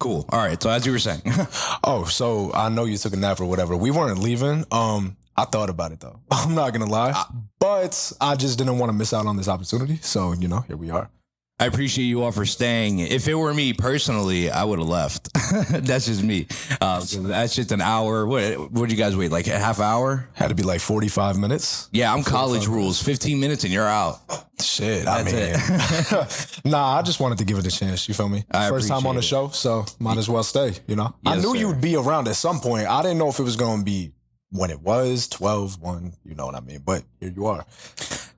Cool. All right. So as you were saying. Oh, so I know you took a nap or whatever. We weren't leaving. I thought about it though. I'm not gonna lie, but I just didn't want to miss out on this opportunity. So here we are. I appreciate you all for staying. If it were me personally, I would have left. That's just me. So that's just an hour. What did you guys wait? Like a half hour? Had to be like 45 minutes. Yeah, I'm college rules. 15 minutes and you're out. Shit, That's nah, I just wanted to give it a chance. You feel me? First time on the show, so might as well stay. Yes, I knew sir. you would be around at some point. I didn't know if it was going to be when it was 12, 1, you know what I mean? But here you are.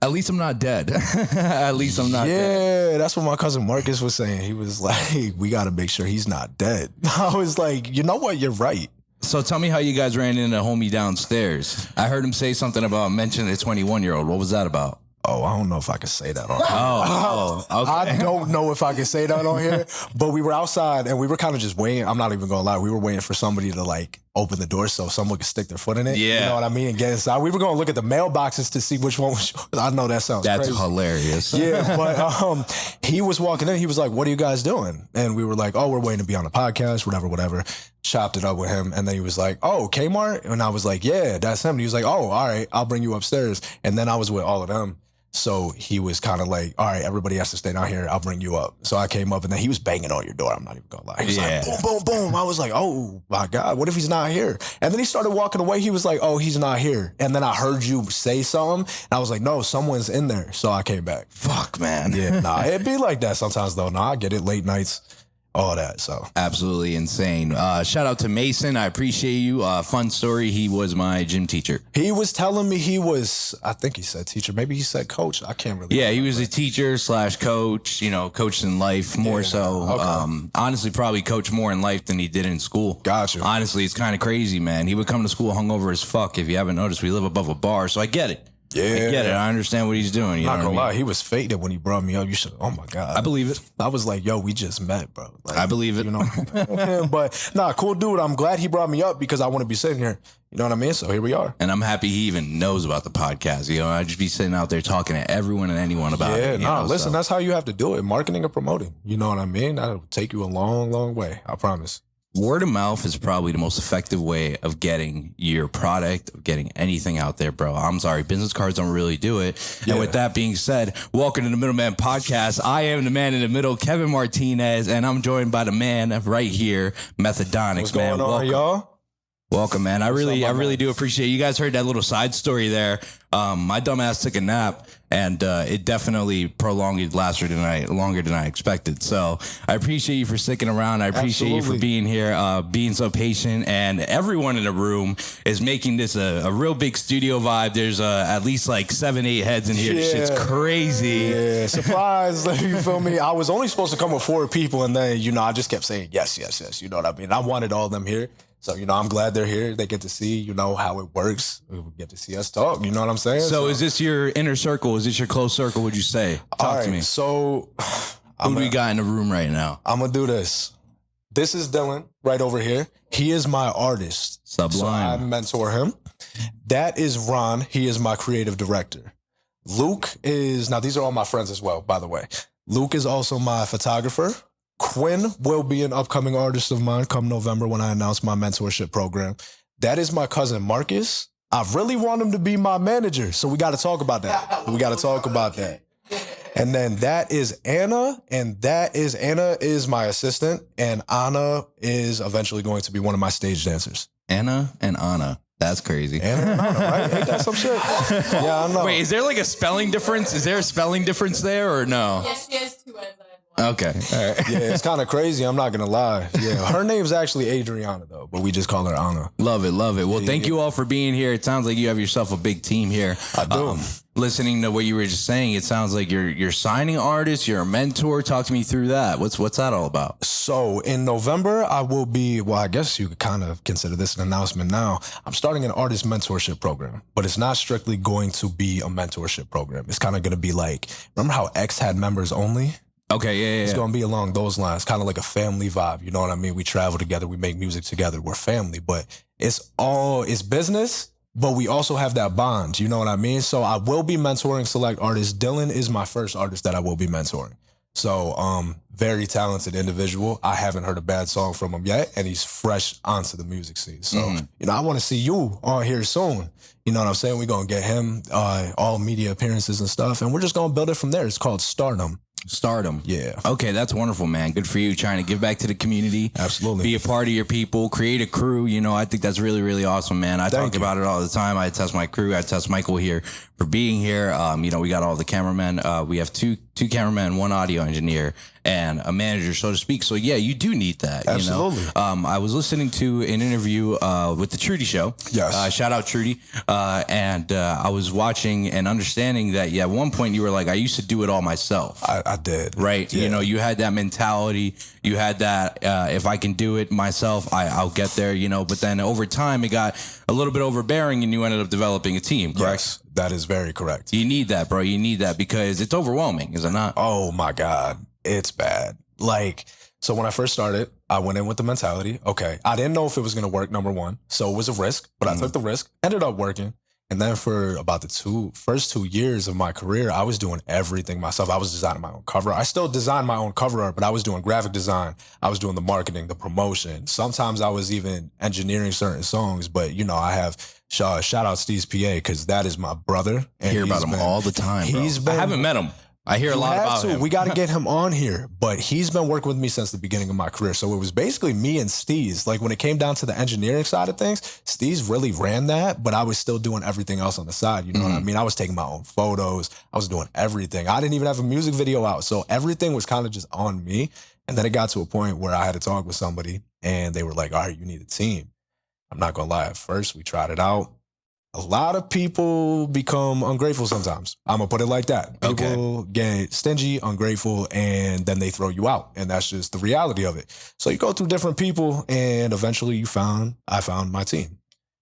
At least I'm not dead. At least I'm not dead. Yeah, that's what my cousin Marcus was saying. He was like, we got to make sure he's not dead. I was like, you know what? You're right. So tell me how you guys ran into homie downstairs. I heard him say something about mentioning a 21-year-old. What was that about? Oh, I don't know if I can say that on here. Okay. I don't know if I can say that on here, but we were outside and we were kind of just waiting. I'm not even going to lie. We were waiting for somebody to like open the door so someone could stick their foot in it. Yeah. You know what I mean? And get inside. We were going to look at the mailboxes to see which one was yours. I know that sounds That's crazy. hilarious. Yeah, but he was walking in. He was like, what are you guys doing? And we were like, oh, we're waiting to be on the podcast, whatever. Chopped it up with him. And then he was like, oh, Kmart? And I was like, yeah, that's him. And he was like, oh, all right, I'll bring you upstairs. And then I was with all of them. So he was kind of like, all right, everybody has to stay down here. I'll bring you up. So I came up and then he was banging on your door. I'm not even going to lie. He was like, boom, boom, boom. I was like, oh my God, what if he's not here? And then he started walking away. He was like, oh, he's not here. And then I heard you say something. And I was like, no, someone's in there. So I came back. Fuck, man. Yeah, nah, it'd be like that sometimes though. Nah, I get it. Late nights. All that, so. Absolutely insane. Shout out to Mason. I appreciate you. Fun story. He was my gym teacher. He was telling me he was, I think he said teacher. Maybe he said coach. I can't really. Yeah, he was a teacher / coach, coached in life more so. Okay. Honestly, probably coached more in life than he did in school. Gotcha. Honestly, it's kind of crazy, man. He would come to school hungover as fuck. If you haven't noticed, we live above a bar, so I get it. Yeah. I get it. I understand what he's doing. You Not know gonna what I lie, mean? he was faded when he brought me up. You should, oh my God. I believe it. I was like, yo, we just met, bro. Like, I believe it. But nah, cool dude. I'm glad he brought me up because I want to be sitting here. You know what I mean? So here we are. And I'm happy he even knows about the podcast. I'd just be sitting out there talking to everyone and anyone about it. Listen, that's how you have to do it. Marketing and promoting. You know what I mean? That'll take you a long, long way. I promise. Word of mouth is probably the most effective way of getting your product, of getting anything out there, bro. I'm sorry, business cards don't really do it. Yeah. And with that being said, welcome to the Middleman Podcast. I am the man in the middle, Kevin Martinez, and I'm joined by the man right here, Methadonix. What's man, going on, y'all? Welcome, man. I really man? do appreciate it. You guys heard that little side story there. My dumbass took a nap, and it definitely prolonged it longer than I expected. So I appreciate you for sticking around. I appreciate you for being here, being so patient, and everyone in the room is making this a real big studio vibe. There's at least like 7-8 heads in here. This shit's crazy. Yeah, surprise. You feel me? I was only supposed to come with 4 people, and then, I just kept saying yes. You know what I mean? I wanted all of them here. So, I'm glad they're here. They get to see, how it works. We get to see us talk. You know what I'm saying? So is this your inner circle? Is this your close circle, would you say? Talk to me. So who do we got in the room right now? I'm going to do this. This is Dylan right over here. He is my artist. Sublime. So I mentor him. That is Ron. He is my creative director. Luke is, now these are all my friends as well, by the way. Luke is also my photographer. Quinn will be an upcoming artist of mine come November when I announce my mentorship program. That is my cousin Marcus. I really want him to be my manager, so we got to talk about that. And then that is Anna, and Anna is my assistant, and Anna is eventually going to be one of my stage dancers. Anna and Anna. That's crazy. Anna and Anna, right? Ain't that some shit? Yeah, I know. Wait, is there like a spelling difference? Is there a spelling difference there or no? Yes, she has 2 N's. Okay. All right. Yeah, it's kind of crazy. I'm not going to lie. Yeah, her name's actually Adriana, though, but we just call her Anna. Love it. Well, thank you all for being here. It sounds like you have yourself a big team here. I do. Listening to what you were just saying, it sounds like you're signing artists, you're a mentor. Talk to me through that. What's that all about? So in November, I will be, well, I guess you could kind of consider this an announcement now. I'm starting an artist mentorship program, but it's not strictly going to be a mentorship program. It's kind of going to be like, remember how X had members only? Okay, yeah. It's going to be along those lines, kind of like a family vibe. You know what I mean? We travel together, we make music together, we're family, but it's business, but we also have that bond. You know what I mean? So I will be mentoring select artists. Dylan is my first artist that I will be mentoring. So, very talented individual. I haven't heard a bad song from him yet, and he's fresh onto the music scene. So, I want to see you on here soon. You know what I'm saying? We're going to get him all media appearances and stuff, and we're just going to build it from there. It's called Stardom. Stardom. Yeah. Okay, that's wonderful, man. Good for you, trying to give back to the community. Absolutely. Be a part of your people, create a crew. I think that's really, really awesome, man. I talk about it all the time. I test my crew. I test Michael here for being here. We got all the cameramen. We have two cameramen, one audio engineer, and a manager, so to speak. So yeah, you do need that. Absolutely. I was listening to an interview with the Trudy Show. Yes. Shout out Trudy. And I was watching and understanding that, at one point you were like, I used to do it all myself. I did. Right. Yeah. You had that mentality. You had that, if I can do it myself, I'll get there, But then over time, it got a little bit overbearing and you ended up developing a team, correct? Yes, that is very correct. You need that, bro. You need that because it's overwhelming, is it not? Oh, my God. It's bad. So when I first started, I went in with the mentality, okay, I didn't know if it was going to work, number one. So it was a risk, but I took the risk, ended up working. And then for about the first 2 years of my career, I was doing everything myself. I was designing my own cover. I still design my own cover art, but I was doing graphic design. I was doing the marketing, the promotion. Sometimes I was even engineering certain songs. But, I have shout out Steve's PA because that is my brother. I hear about him all the time, bro. I haven't met him. I hear a lot about him. We got to get him on here, but he's been working with me since the beginning of my career. So it was basically me and Steez. When it came down to the engineering side of things, Steez really ran that, but I was still doing everything else on the side. You know what I mean? I was taking my own photos. I was doing everything. I didn't even have a music video out. So everything was kind of just on me. And then it got to a point where I had to talk with somebody and they were like, all right, you need a team. I'm not going to lie. At first, we tried it out. A lot of people become ungrateful sometimes. I'm going to put it like that. People get stingy, ungrateful, and then they throw you out. And that's just the reality of it. So you go through different people, and eventually I found my team.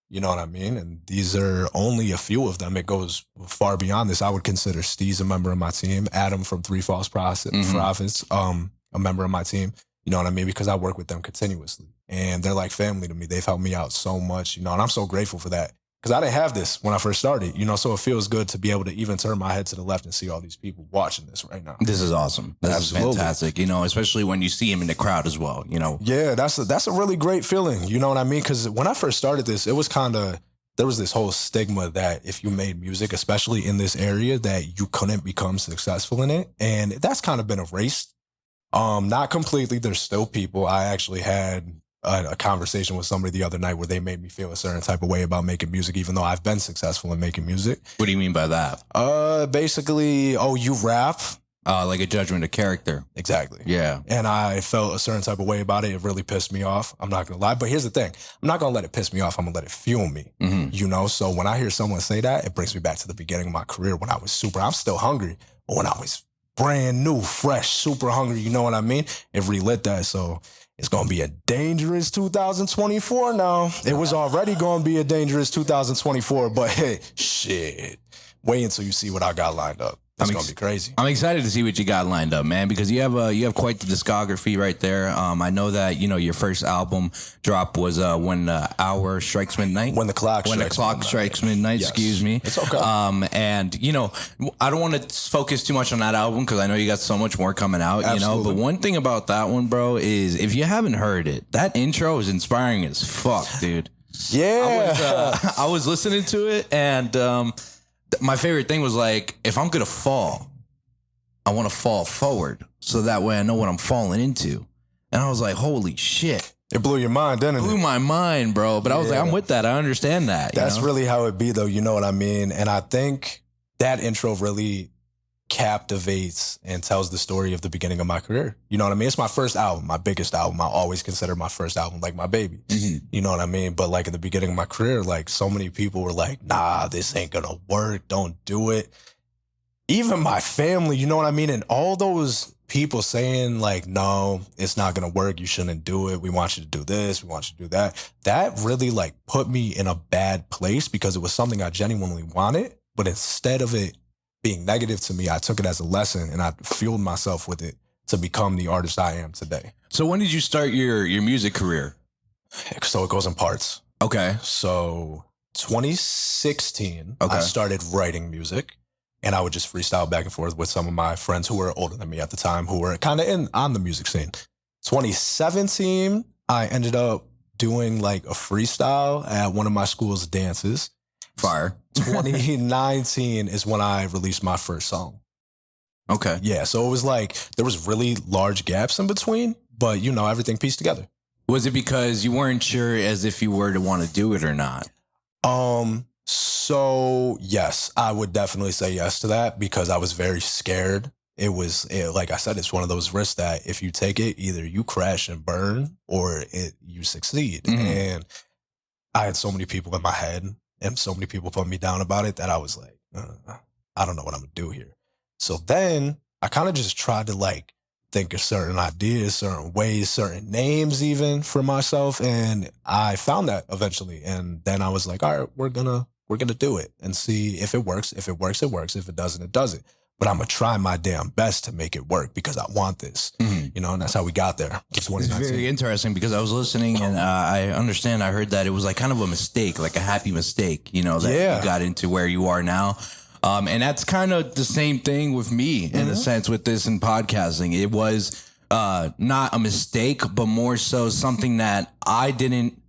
You know what I mean? And these are only a few of them. It goes far beyond this. I would consider Steve's a member of my team. Adam from Three False Prophets, a member of my team. You know what I mean? Because I work with them continuously. And they're like family to me. They've helped me out so much, and I'm so grateful for that. Because I didn't have this when I first started, so it feels good to be able to even turn my head to the left and see all these people watching this right now. This is awesome. This is fantastic, especially when you see him in the crowd as well, Yeah, that's a really great feeling, you know what I mean? Because when I first started this, it was there was this whole stigma that if you made music, especially in this area, that you couldn't become successful in it. And that's kind of been erased. Not completely. There's still people. I actually had a conversation with somebody the other night where they made me feel a certain type of way about making music, even though I've been successful in making music. What do you mean by that? Basically, you rap. Like a judgment of character. Exactly. Yeah. And I felt a certain type of way about it. It really pissed me off. I'm not going to lie. But here's the thing. I'm not going to let it piss me off. I'm going to let it fuel me. So when I hear someone say that, it brings me back to the beginning of my career when I was I'm still hungry. But when I was brand new, fresh, super hungry, you know what I mean? It relit that. So it's going to be a dangerous 2024 now. It was already going to be a dangerous 2024, but hey, shit. Wait until you see what I got lined up. It's going to be crazy. I'm excited to see what you got lined up, man, because you have quite the discography right there. I know that, your first album drop was When the Hour Strikes Midnight. When the Clock Strikes Midnight, yes. Excuse me. It's okay. And, I don't want to focus too much on that album because I know you got so much more coming out, Absolutely. But one thing about that one, bro, is if you haven't heard it, that intro is inspiring as fuck, dude. Yeah. I was listening to it and, my favorite thing was if I'm going to fall, I want to fall forward so that way I know what I'm falling into. And I was like, holy shit. It blew your mind, didn't it? Blew my mind, bro. But I was like, I'm with that. I understand that. That's really how it be, though. You know what I mean? And I think that intro really captivates and tells the story of the beginning of my career. You know what I mean? It's my first album, my biggest album. I always consider my first album like my baby. You know what I mean? But in the beginning of my career, so many people were like, nah, this ain't gonna work. Don't do it. Even my family, you know what I mean? And all those people saying no, it's not gonna work. You shouldn't do it. We want you to do this. We want you to do that. That really put me in a bad place because it was something I genuinely wanted. But instead of it being negative to me, I took it as a lesson and I fueled myself with it to become the artist I am today. So when did you start your music career? So it goes in parts. Okay. So 2016, I started writing music. and I would just freestyle back and forth with some of my friends who were older than me at the time, who were kind of on the music scene. 2017, I ended up doing like a freestyle at one of my school's dances. Fire. 2019 is when I released my first song. Okay. Yeah, so it was like there was really large gaps in between, but you know, everything pieced together. Was it because you weren't sure as if you were to want to do it or not? So yes, I would definitely say yes to that because I was very scared. Like I said, it's one of those risks that if you take it, either you crash and burn or you succeed. Mm-hmm. And I had so many people in my head and so many people put me down about it that I was like, I don't know what I'm gonna do here. So then I kind of just tried to like think of certain ideas, certain ways, certain names even for myself. And I found that eventually. And then I was like, all right, we're gonna do it and see if it works. If it works, it works. If it doesn't, it doesn't. But I'm gonna try my damn best to make it work because I want this, you know, and that's how we got there. It's very interesting because I was listening and I heard that it was like kind of a mistake, like a happy mistake, you know, that you got into where you are now. And that's kind of the same thing with me in a sense with this and podcasting. It was not a mistake, but more so something that I didn't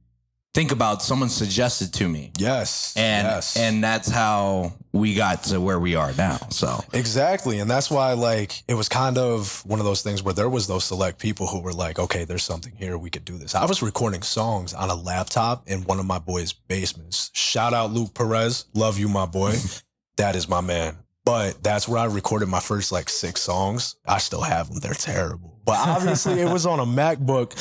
think about. Someone suggested to me. Yes. And that's how we got to where we are now. So exactly. And that's why like it was kind of one of those things where there was those select people who were like, okay, there's something here. We could do this. I was recording songs on a laptop in one of my boys' basements. Shout out Luke Perez. Love you, my boy. That is my man. But that's where I recorded my first like 6 songs. I still have them. They're terrible. But obviously it was on a MacBook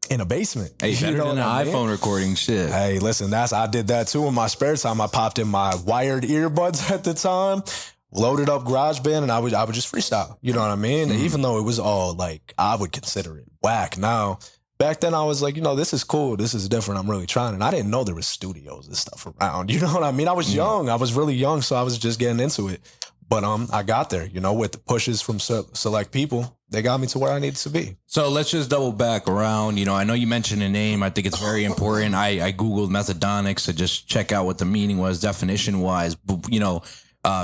in a basement. Hey, better than an iPhone recording shit. Hey, listen, I did that too in my spare time. I popped in my wired earbuds at the time, loaded up GarageBand, and I would just freestyle. You know what I mean? Mm-hmm. Even though it was all like, I would consider it whack now. Back then I was like, you know, this is cool. This is different. I'm really trying. And I didn't know there was studios and stuff around. You know what I mean? I was young. I was really young. So I was just getting into it. But I got there, you know, with the pushes from select people. They got me to where I needed to be. So let's just double back around. You know, I know you mentioned a name. I think it's very important. I Googled Methadonix to just check out what the meaning was, definition wise. But, you know,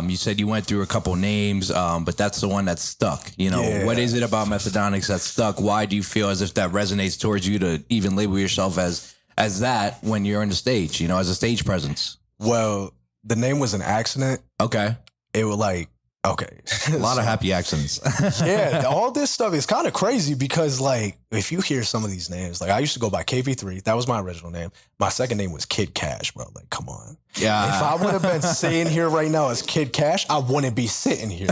you said you went through a couple names, but that's the one that's stuck. You know, what is it about Methadonix that's stuck? Why do you feel as if that resonates towards you to even label yourself as that when you're on the stage, you know, as a stage presence? Well, the name was an accident. Okay. It was like, okay. A lot of happy accents. Yeah, all this stuff is kind of crazy because, like, if you hear some of these names, like, I used to go by KP3. That was my original name. My second name was Kid Cash, bro. Like, come on. Yeah. If I would have been sitting here right now as Kid Cash, I wouldn't be sitting here.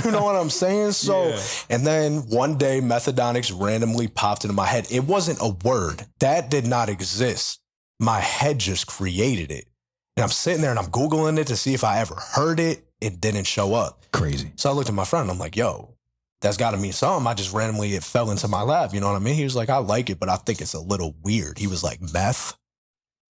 You know what I'm saying? So, and then one day, Methadonix randomly popped into my head. It wasn't a word. That did not exist. My head just created it. And I'm sitting there and I'm Googling it to see if I ever heard it. It didn't show up. Crazy. So I looked at my friend and I'm like, yo, that's got to mean something. I just randomly, it fell into my lap. You know what I mean? He was like, I like it, but I think it's a little weird. He was like, meth?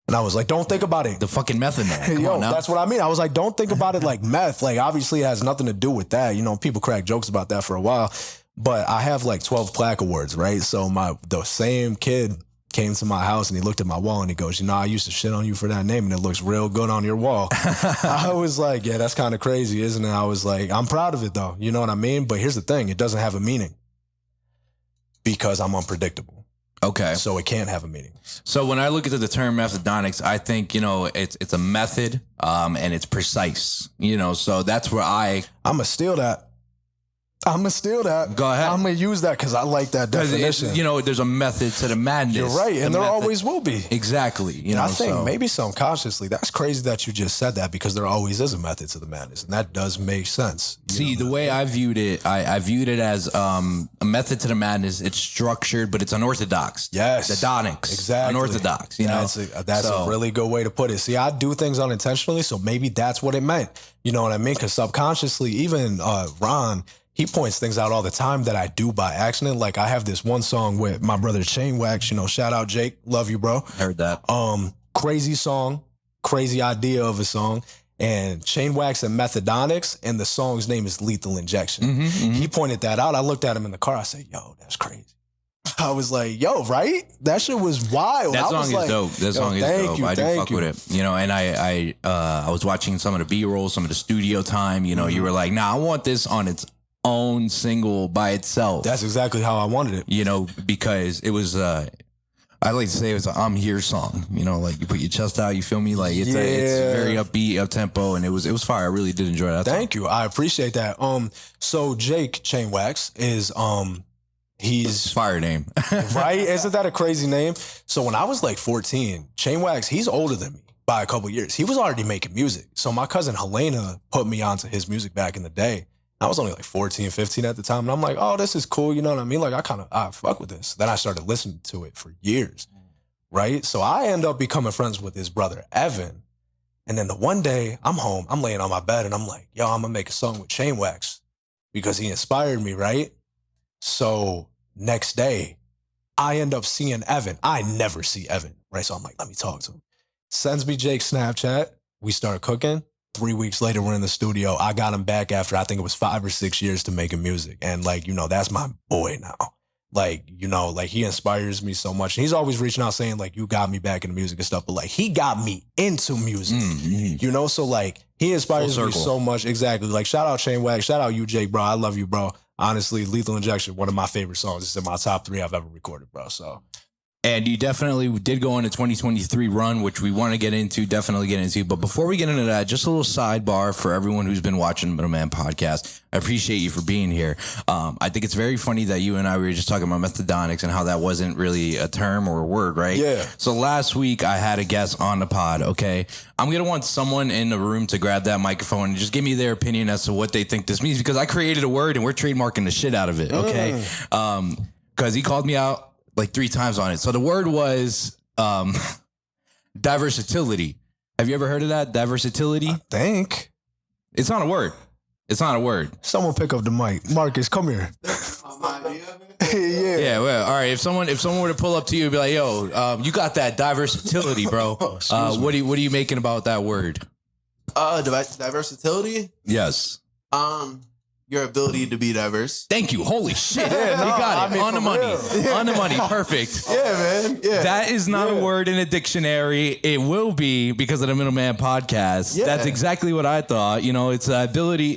And I was like, don't think about it. The fucking meth in there. Come Yo, on now. that's what I mean. I was like, don't think about it like meth. Like, obviously it has nothing to do with that. You know, people crack jokes about that for a while. But I have like 12 plaque awards, right? So the same kid came to my house and he looked at my wall and he goes, you know, I used to shit on you for that name and it looks real good on your wall. I was like, yeah, that's kind of crazy, isn't it? I was like, I'm proud of it though. You know what I mean? But here's the thing. It doesn't have a meaning because I'm unpredictable. Okay. So it can't have a meaning. So when I look at the term Methadonix, I think, you know, it's a method and it's precise, you know, so that's where I'm going to steal that. I'm going to steal that. Go ahead. I'm going to use that because I like that definition. You know, there's a method to the madness. You're right. And there always will be. Exactly. You know, I think maybe subconsciously, that's crazy that you just said that because there always is a method to the madness. And that does make sense. See, the way I viewed it, I viewed it as a method to the madness. It's structured, but it's unorthodox. Yes. Methadonix. Exactly. Unorthodox. You know, that's a really good way to put it. See, I do things unintentionally, so maybe that's what it meant. You know what I mean? Because subconsciously, even Ron, he points things out all the time that I do by accident. Like I have this one song with my brother Chain Wax, you know, shout out Jake. Love you, bro. Heard that. Crazy song, crazy idea of a song. And Chain Wax and Methadonix, and the song's name is Lethal Injection. He pointed that out. I looked at him in the car. I said, yo, that's crazy. I was like, yo, right? That shit was wild. That song is dope. That song is dope. I do fuck with it. You know, and I was watching some of the B-roll, some of the studio time. You know, you were like, nah, I want this on its own single by itself. That's exactly how I wanted it. You know, because it was I like to say it was an I'm Here song. You know, like you put your chest out, you feel me? Like it's very upbeat, up tempo, and it was fire. I really did enjoy that. Thank you. I appreciate that. So Jake Chainwax is he's fire name. Right? Isn't that a crazy name? So when I was like 14, Chainwax, he's older than me by a couple years. He was already making music. So my cousin Helena put me onto his music back in the day. I was only like 14, 15 at the time. And I'm like, oh, this is cool. You know what I mean? Like, I fuck with this. Then I started listening to it for years, right? So I end up becoming friends with his brother, Evan. And then the one day, I'm home. I'm laying on my bed, and I'm like, yo, I'm going to make a song with Chainwax because he inspired me, right? So next day, I end up seeing Evan. I never see Evan, right? So I'm like, let me talk to him. Sends me Jake's Snapchat. We start cooking. 3 weeks later, we're in the studio. I got him back after, I think it was 5 or 6 years to making music. And like, you know, that's my boy now. Like, you know, like he inspires me so much. And he's always reaching out saying like, you got me back into music and stuff. But like, he got me into music, you know? So like, he inspires me so much. Exactly. Like, shout out Chainwax. Shout out you, Jake, bro. I love you, bro. Honestly, Lethal Injection, one of my favorite songs. It's in my top 3 I've ever recorded, bro. So. And you definitely did go on a 2023 run, which we want to definitely get into. But before we get into that, just a little sidebar for everyone who's been watching the Middleman Podcast. I appreciate you for being here. I think it's very funny that you and I were just talking about Methadonix and how that wasn't really a term or a word, right? Yeah. So last week I had a guest on the pod, okay? I'm going to want someone in the room to grab that microphone and just give me their opinion as to what they think this means, because I created a word and we're trademarking the shit out of it, okay? Because he called me out like 3 times on it. So the word was diversitility. Have you ever heard of that? Diversitility? I think. It's not a word. It's not a word. Someone pick up the mic. Marcus, come here. Yeah, well, all right. If someone were to pull up to you and be like, yo, you got that diversitility, bro. What are you making about that word? Diversitility? Yes. Your ability to be diverse. Thank you. Holy shit. You got it. On the money. On the money. Perfect. Yeah, man. Yeah. That is not a word in a dictionary. It will be because of the Middleman Podcast. Yeah. That's exactly what I thought. You know, it's the ability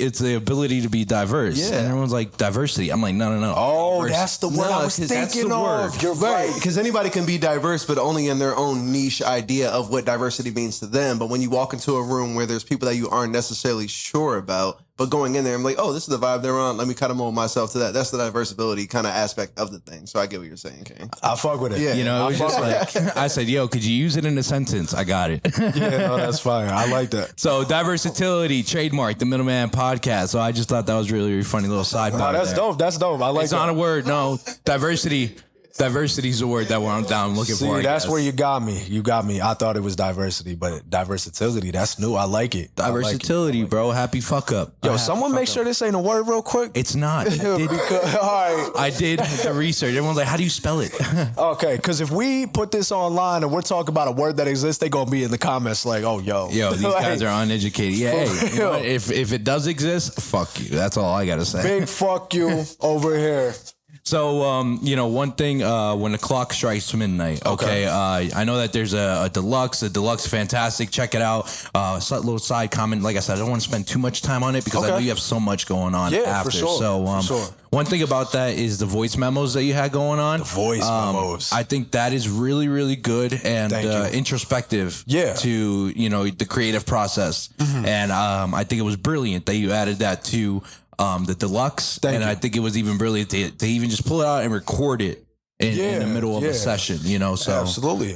to be diverse. Yeah. And everyone's like, diversity. I'm like, no. Oh, that's the word I was thinking of. You're right. Because anybody can be diverse, but only in their own niche idea of what diversity means to them. But when you walk into a room where there's people that you aren't necessarily sure about, but going in there, I'm like, oh, this is the vibe they're on. Let me kind of mold myself to that. That's the diversibility kind of aspect of the thing. So I get what you're saying, King. I fuck with it. Yeah. You know, it was just like, I said, yo, could you use it in a sentence? I got it. Yeah, no, that's fine. I like that. So diversitility, trademark, the Middleman Podcast. So I just thought that was really, really funny little sidebar. No, that's dope. That's dope. I like it's not a word. No, diversity. Diversity is a word that I'm down looking for. That's where you got me. You got me. I thought it was diversity, but diversitility, that's new. I like it. Diversitility, bro. Happy fuck up. Yo, someone make sure this ain't a word real quick. It's not. All right. I did the research. Everyone's like, how do you spell it? Okay, because if we put this online and we're talking about a word that exists, they going to be in the comments like, oh, yo. These guys are uneducated. Yeah, hey, you know, if it does exist, fuck you. That's all I got to say. Big fuck you over here. So, you know, one thing, when the clock strikes midnight, okay, I know that there's a deluxe, fantastic. Check it out. Little side comment. Like I said, I don't want to spend too much time on it because I know you have so much going on after. For sure. So, one thing about that is the voice memos that you had going on. The voice memos. I think that is really, really good and introspective to, you know, the creative process. Mm-hmm. And I think it was brilliant that you added that to the deluxe, I think it was even brilliant to even just pull it out and record it in the middle of a session, you know. So absolutely.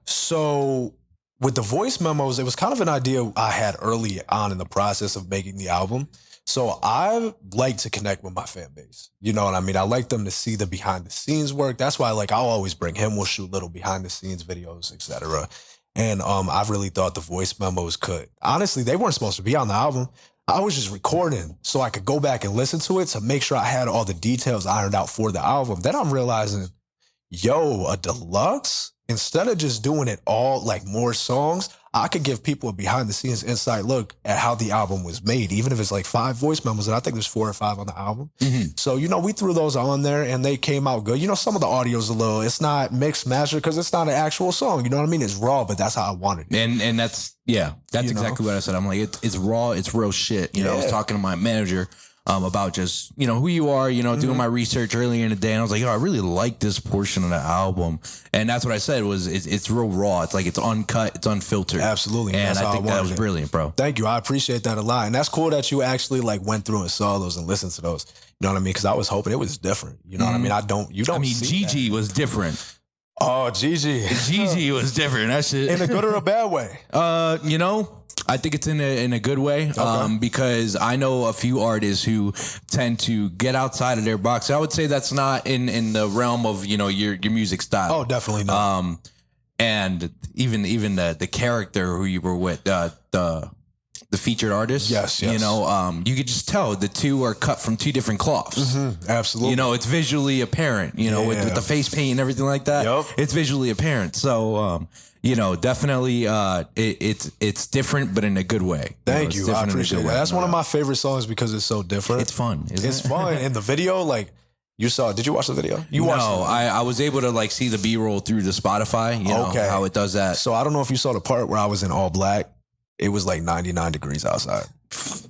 So with the voice memos, it was kind of an idea I had early on in the process of making the album. So I like to connect with my fan base. You know what I mean? I like them to see the behind the scenes work. That's why I'll always bring him. We'll shoot little behind the scenes videos, etc. And I've really thought the voice memos could. Honestly, they weren't supposed to be on the album. I was just recording so I could go back and listen to it to make sure I had all the details ironed out for the album. Then I'm realizing, yo, a deluxe instead of just doing it all like more songs, I could give people a behind the scenes inside look at how the album was made, even if it's like 5 voice memos, and I think there's 4 or 5 on the album. So, we threw those on there and they came out good. Some of the audio's a little, it's not mixed master because it's not an actual song. You know what I mean? It's raw, but that's how I wanted it. And that's exactly what I said. I'm like, it's raw, it's real shit. I was talking to my manager about just, who you are, doing my research earlier in the day. And I was like, I really like this portion of the album. And that's what I said was it's real raw. It's like it's uncut, it's unfiltered. Absolutely. And I think that was brilliant, bro. Thank you. I appreciate that a lot. And that's cool that you actually like went through and saw those and listened to those. You know what I mean? Because I was hoping it was different. You know what I mean? Gigi was different. Oh, Gigi was different. That shit. In a good or a bad way? I think it's in a good way, because I know a few artists who tend to get outside of their box. I would say that's not in the realm of your music style. Oh, definitely not. And even the character who you were with, the featured artist. Yes. You could just tell the two are cut from 2 different cloths. Absolutely. It's visually apparent. With the face paint and everything like that. Yep. It's visually apparent. So. Definitely, it's different, but in a good way. Thank you. I appreciate that. That's one of my favorite songs because it's so different. It's fun. It's fun. And the video, like you saw, did you watch the video? You watched it? I was able to like see the B-roll through the Spotify. How it does that. So I don't know if you saw the part where I was in all black. It was like 99 degrees outside.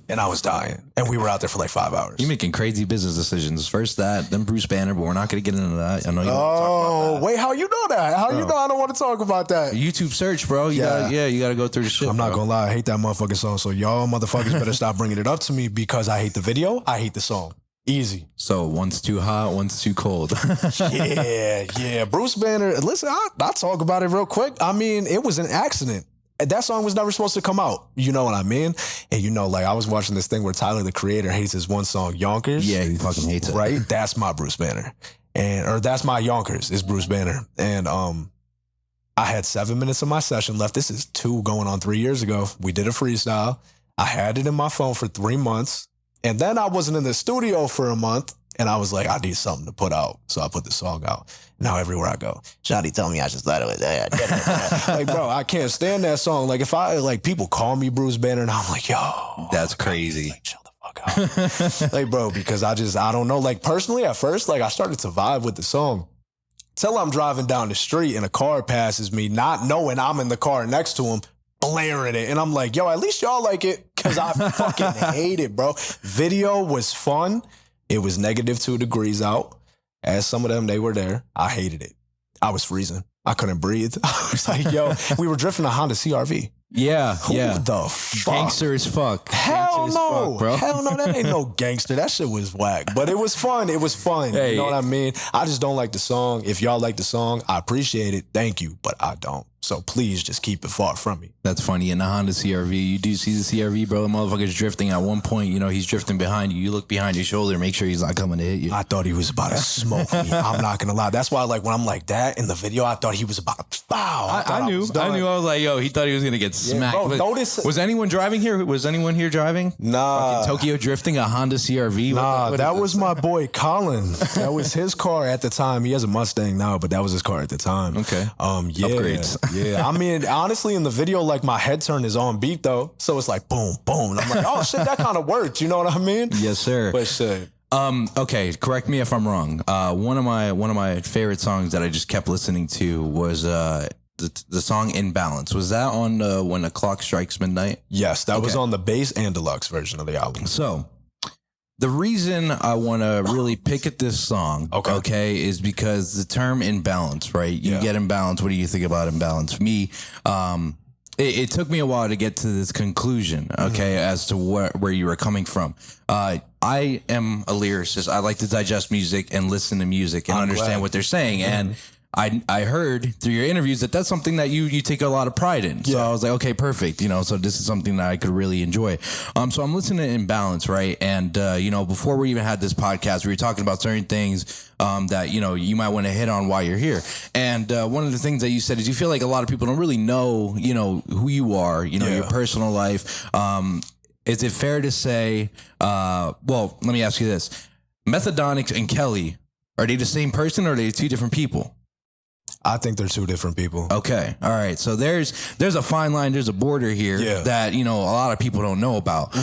And I was dying. And we were out there for like 5 hours. You're making crazy business decisions. First that, then Bruce Banner, but we're not going to get into that. I know you want to talk about that. Wait, how you know that? How you know I don't want to talk about that? YouTube search, bro. You gotta go through the shit. I'm not going to lie. I hate that motherfucking song. So y'all motherfuckers better stop bringing it up to me because I hate the video. I hate the song. Easy. So one's too hot, one's too cold. Yeah. Bruce Banner, listen, I'll talk about it real quick. I mean, it was an accident. That song was never supposed to come out. You know what I mean? And like I was watching this thing where Tyler, the Creator, hates his one song, Yonkers. Yeah, he fucking hates it. Right? That's my Bruce Banner. Or that's my Yonkers, is Bruce Banner. And I had 7 minutes of my session left. This is 2 going on 3 years ago. We did a freestyle. I had it in my phone for 3 months. And then I wasn't in the studio for a month. And I was like, I need something to put out. So I put the song out. Now everywhere I go, Shawty told me I just thought it was that. Like, bro, I can't stand that song. Like, if people call me Bruce Banner and I'm like, yo. That's crazy. Like, chill the fuck out. Like, bro, because I don't know. Like, personally, at first, like, I started to vibe with the song. Till I'm driving down the street and a car passes me, not knowing I'm in the car next to him, blaring it. And I'm like, yo, at least y'all like it. Because I fucking hate it, bro. Video was fun. It was -2 degrees out. As some of them, they were there. I hated it. I was freezing. I couldn't breathe. I was like, yo, we were drifting a Honda CRV. Yeah, Who the fuck? Gangster as fuck. Hell Gangster no. as fuck, bro. Hell no, that ain't no gangster. That shit was whack. But it was fun. It was fun. Hey. You know what I mean? I just don't like the song. If y'all like the song, I appreciate it. Thank you. But I don't. So please just keep it far from me. That's funny. In the Honda CRV, you do see the CRV, bro. The motherfucker's drifting. At one point, he's drifting behind you. You look behind your shoulder, make sure he's not coming to hit you. I thought he was about to smoke me. I'm not gonna lie. That's why, like, when I'm like that in the video, I thought he was about to foul. I knew. I was like, yo, he thought he was gonna get smacked. Bro, notice. Was anyone driving here? Was anyone here driving? Nah. Fucking Tokyo drifting a Honda CRV? Nah, that was my boy Colin. That was his car at the time. He has a Mustang now, but that was his car at the time. Okay. Yeah. Upgrades. Yeah. I mean, honestly, in the video, like, my head turn is on beat though, so it's like boom, boom. And I'm like, oh shit, that kind of worked. You know what I mean? Yes, sir. But shit. Okay, correct me if I'm wrong. One of my favorite songs that I just kept listening to was the song In Balance. Was that on When the Clock Strikes Midnight? Yes, that was on the bass and deluxe version of the album. So the reason I want to really pick at this song, okay, is because the term imbalance, right? You get imbalance. What do you think about imbalance? For me, it took me a while to get to this conclusion, okay, as to where you were coming from. I am a lyricist. I like to digest music and listen to music and understand what they're saying. And I heard through your interviews that that's something that you take a lot of pride in. So I was like, okay, perfect. So this is something that I could really enjoy. So I'm listening to Imbalance, right? And, before we even had this podcast, we were talking about certain things that, you might want to hit on while you're here. And one of the things that you said is you feel like a lot of people don't really know, who you are, your personal life. Is it fair to say, well, let me ask you this. Methadonix and Kelly, are they the same person or are they 2 different people? I think they're two different people. Okay. All right. So there's a fine line. There's a border here that, a lot of people don't know about.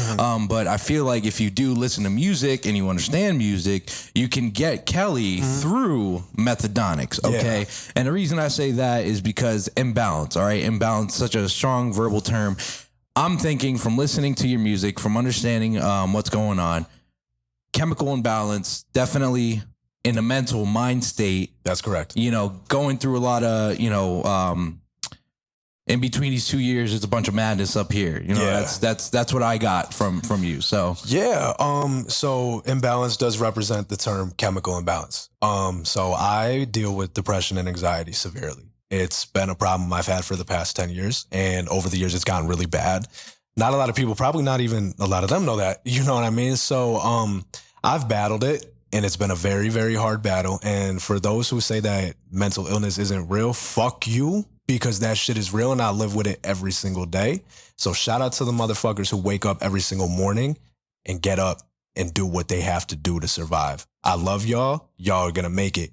But I feel like if you do listen to music and you understand music, you can get Kelly through Methadonix. Okay. Yeah. And the reason I say that is because imbalance. All right. Imbalance, such a strong verbal term. I'm thinking from listening to your music, from understanding what's going on, chemical imbalance, definitely in a mental mind state. That's correct. Going through a lot of, in between these 2 years, there's a bunch of madness up here. That's what I got from you. So yeah. So imbalance does represent the term chemical imbalance. So I deal with depression and anxiety severely. It's been a problem I've had for the past 10 years. And over the years, it's gotten really bad. Not a lot of people, probably not even a lot of them know that. You know what I mean? So I've battled it, and it's been a very, very hard battle. And for those who say that mental illness isn't real, fuck you, because that shit is real, and I live with it every single day. So shout out to the motherfuckers who wake up every single morning and get up and do what they have to do to survive. I love y'all. Y'all are going to make it.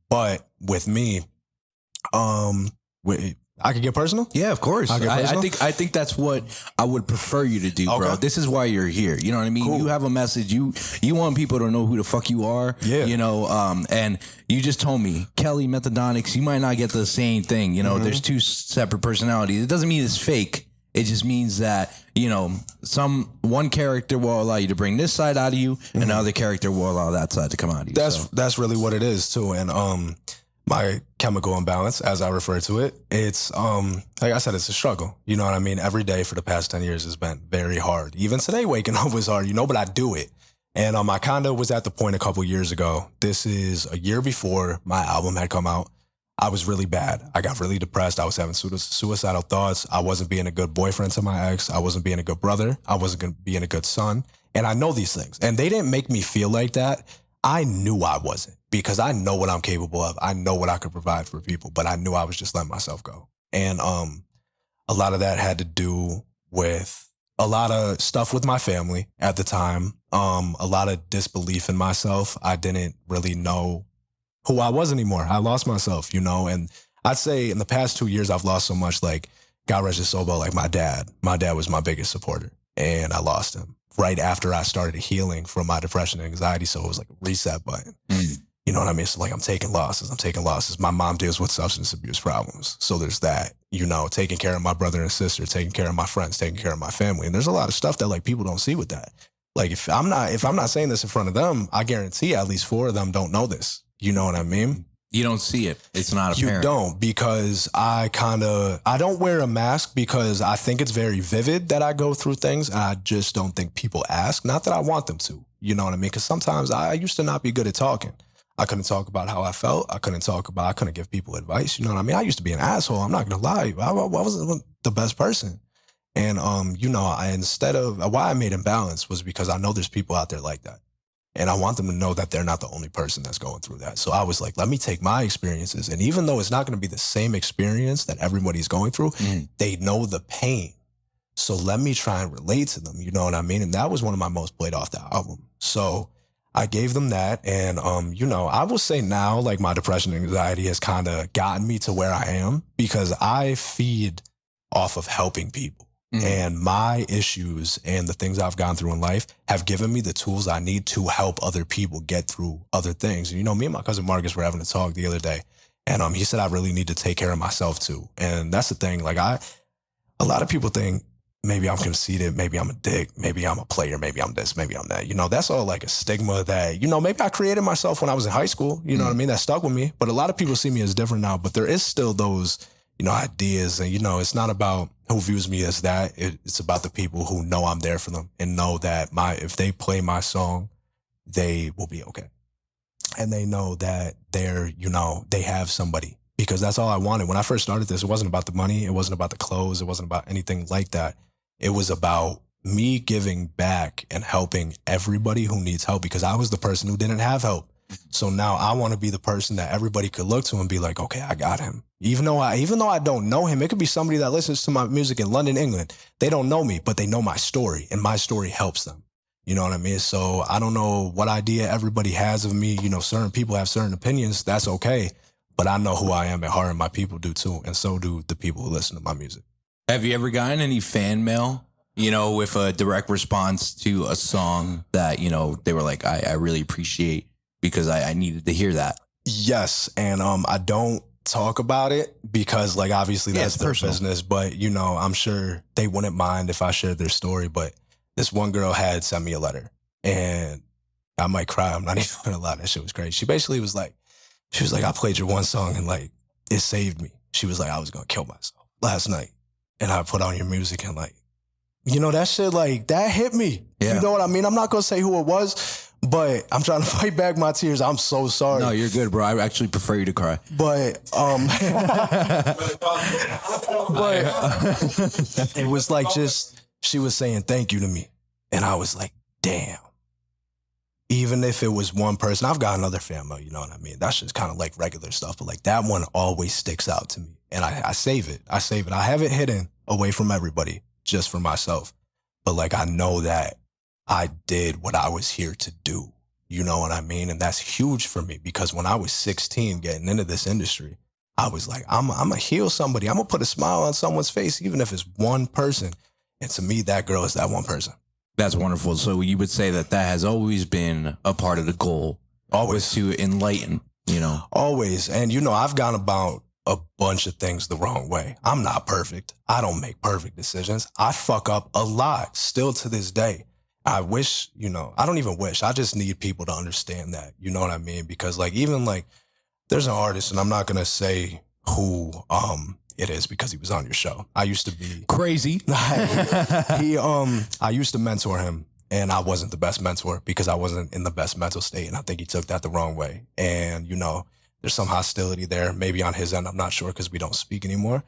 But with me, I could get personal? Yeah, of course. I think that's what I would prefer you to do, bro. This is why you're here. You know what I mean? Cool. You have a message. You want people to know who the fuck you are. Yeah. And you just told me, Kelly, Methadonix, you might not get the same thing. There's two separate personalities. It doesn't mean it's fake. It just means that, one character will allow you to bring this side out of you, and another character will allow that side to come out of you. That's really what it is too. And my chemical imbalance, as I refer to it, it's like I said, it's a struggle. You know what I mean? Every day for the past 10 years has been very hard. Even today, waking up was hard, but I do it. And I kind of was at the point a couple years ago. This is a year before my album had come out. I was really bad. I got really depressed. I was having suicidal thoughts. I wasn't being a good boyfriend to my ex. I wasn't being a good brother. I wasn't being a good son. And I know these things. And they didn't make me feel like that. I knew I wasn't, because I know what I'm capable of. I know what I could provide for people, but I knew I was just letting myself go. And a lot of that had to do with a lot of stuff with my family at the time, a lot of disbelief in myself. I didn't really know who I was anymore. I lost myself, and I'd say in the past 2 years, I've lost so much, like, God rest his soul, but like my dad was my biggest supporter, and I lost him right after I started healing from my depression and anxiety. So it was like a reset button. You know what I mean? So like I'm taking losses. My mom deals with substance abuse problems. So there's that, taking care of my brother and sister, taking care of my friends, taking care of my family. And there's a lot of stuff that like people don't see with that. Like if I'm not saying this in front of them, I guarantee at least 4 of them don't know this. You know what I mean? You don't see it. It's not apparent. You don't, because I don't wear a mask because I think it's very vivid that I go through things. And I just don't think people ask. Not that I want them to, you know what I mean? Because sometimes I used to not be good at talking. I couldn't talk about how I felt. I couldn't give people advice. You know what I mean? I used to be an asshole. I'm not going to lie. I wasn't the best person. And, instead of why I made imbalance was because I know there's people out there like that. And I want them to know that they're not the only person that's going through that. So I was like, let me take my experiences. And even though it's not going to be the same experience that everybody's going through, they know the pain. So let me try and relate to them. You know what I mean? And that was one of my most played off the album. So I gave them that. And, I will say now, like my depression and anxiety has kind of gotten me to where I am because I feed off of helping people. And my issues and the things I've gone through in life have given me the tools I need to help other people get through other things. And, me and my cousin Marcus were having a talk the other day, and he said I really need to take care of myself too. And that's the thing. Like a lot of people think maybe I'm conceited, maybe I'm a dick, maybe I'm a player, maybe I'm this, maybe I'm that. That's all like a stigma that, maybe I created myself when I was in high school. You know what I mean? That stuck with me. But a lot of people see me as different now. But there is still those ideas. And, it's not about who views me as that. It's about the people who know I'm there for them and know that if they play my song, they will be okay. And they know that they have somebody, because that's all I wanted. When I first started this, it wasn't about the money. It wasn't about the clothes. It wasn't about anything like that. It was about me giving back and helping everybody who needs help, because I was the person who didn't have help. So now I want to be the person that everybody could look to and be like, okay, I got him. Even though I don't know him, it could be somebody that listens to my music in London, England. They don't know me, but they know my story, and my story helps them. You know what I mean? So I don't know what idea everybody has of me. Certain people have certain opinions. That's okay. But I know who I am at heart, and my people do too. And so do the people who listen to my music. Have you ever gotten any fan mail, with a direct response to a song that, they were like, I really appreciate because I needed to hear that? Yes. And I don't talk about it because, like, obviously that's their personal business. But, I'm sure they wouldn't mind if I shared their story. But this one girl had sent me a letter, and I might cry. I'm not even gonna lie. That shit was crazy. She basically was like, I played your one song and like it saved me. She was like, I was gonna kill myself last night, and I put on your music and like, that shit, like, that hit me. Yeah. You know what I mean? I'm not gonna say who it was, but I'm trying to fight back my tears. I'm so sorry. No, you're good, bro. I actually prefer you to cry. But it was like she was saying thank you to me, and I was like, damn. Even if it was one person, I've got another family, you know what I mean? That's just kind of like regular stuff. But like that one always sticks out to me. And I save it. I have it hidden away from everybody, just for myself. But like I know that I did what I was here to do. You know what I mean? And that's huge for me because when I was 16 getting into this industry, I was like, I'm going to heal somebody. I'm going to put a smile on someone's face, even if it's one person. And to me, that girl is that one person. That's wonderful. So you would say that has always been a part of the goal. Always to enlighten, Always. And, I've gone about a bunch of things the wrong way. I'm not perfect. I don't make perfect decisions. I fuck up a lot still to this day. I wish, I don't even wish. I just need people to understand that. You know what I mean? Because like, even like there's an artist, and I'm not going to say who, it is because he was on your show. I used to be crazy. I used to mentor him, and I wasn't the best mentor because I wasn't in the best mental state. And I think he took that the wrong way. And, there's some hostility there, maybe on his end. I'm not sure because we don't speak anymore.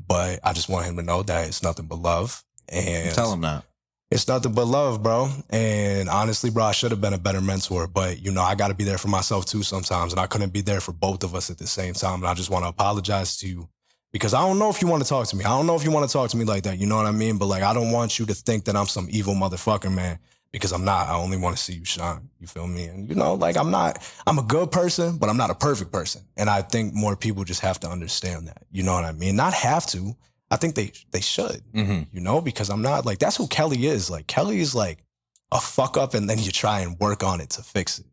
But I just want him to know that it's nothing but love. And tell him that. It's nothing but love, bro. And honestly, bro, I should have been a better mentor. But, I got to be there for myself too sometimes. And I couldn't be there for both of us at the same time. And I just want to apologize to you. Because I don't know if you want to talk to me. I don't know if you want to talk to me like that. You know what I mean? But like, I don't want you to think that I'm some evil motherfucker, man. Because I'm not. I only want to see you shine. You feel me? And like I'm a good person, but I'm not a perfect person. And I think more people just have to understand that. You know what I mean? Not have to. I think they should. Mm-hmm. Because I'm not like, that's who Kelly is. Like Kelly is like a fuck up and then you try and work on it to fix it,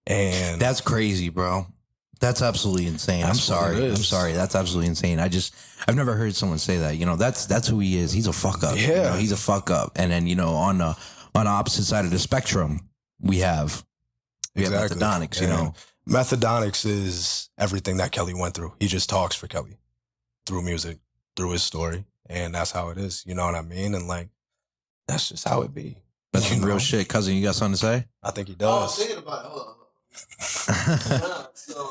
And that's crazy, bro. That's absolutely insane. I'm sorry. That's absolutely insane. I've never heard someone say that. That's who he is. He's a fuck up. Yeah. He's a fuck up. And then, on the opposite side of the spectrum, we have Methadonix, Methadonix is everything that Kelly went through. He just talks for Kelly through music, through his story. And that's how it is. You know what I mean? And like, that's just how it be. That's some real shit. Cousin, you got something to say? I think he does. Thinking about it. Hold on. So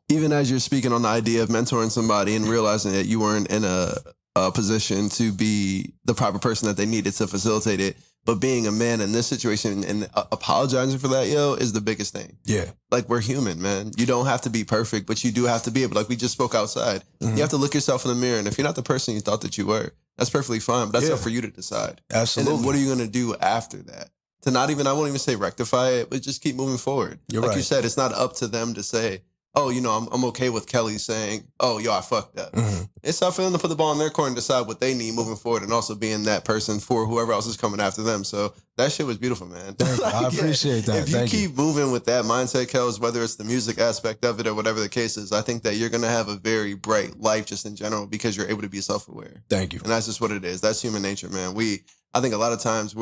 even as you're speaking on the idea of mentoring somebody and realizing that you weren't in a position to be the proper person that they needed to facilitate it, but being a man in this situation and apologizing for that, is the biggest thing. Yeah. Like, we're human, man. You don't have to be perfect, but you do have to be able, like we just spoke outside. Mm-hmm. You have to look yourself in the mirror. And if you're not the person you thought that you were, that's perfectly fine. But that's up for you to decide. Absolutely. And then what are you going to do after that? To not even, I won't even say rectify it, but just keep moving forward. You're like right. you said, it's not up to them to say, oh, I'm okay with Kelly saying, oh, I fucked up. Mm-hmm. It's up for them to put the ball in their court and decide what they need moving forward and also being that person for whoever else is coming after them. So that shit was beautiful, man. Like, I appreciate that. If you keep moving with that mindset, Kels, whether it's the music aspect of it or whatever the case is, I think that you're going to have a very bright life just in general because you're able to be self-aware. Thank you. And that's just what it is. That's human nature, man. I think a lot of times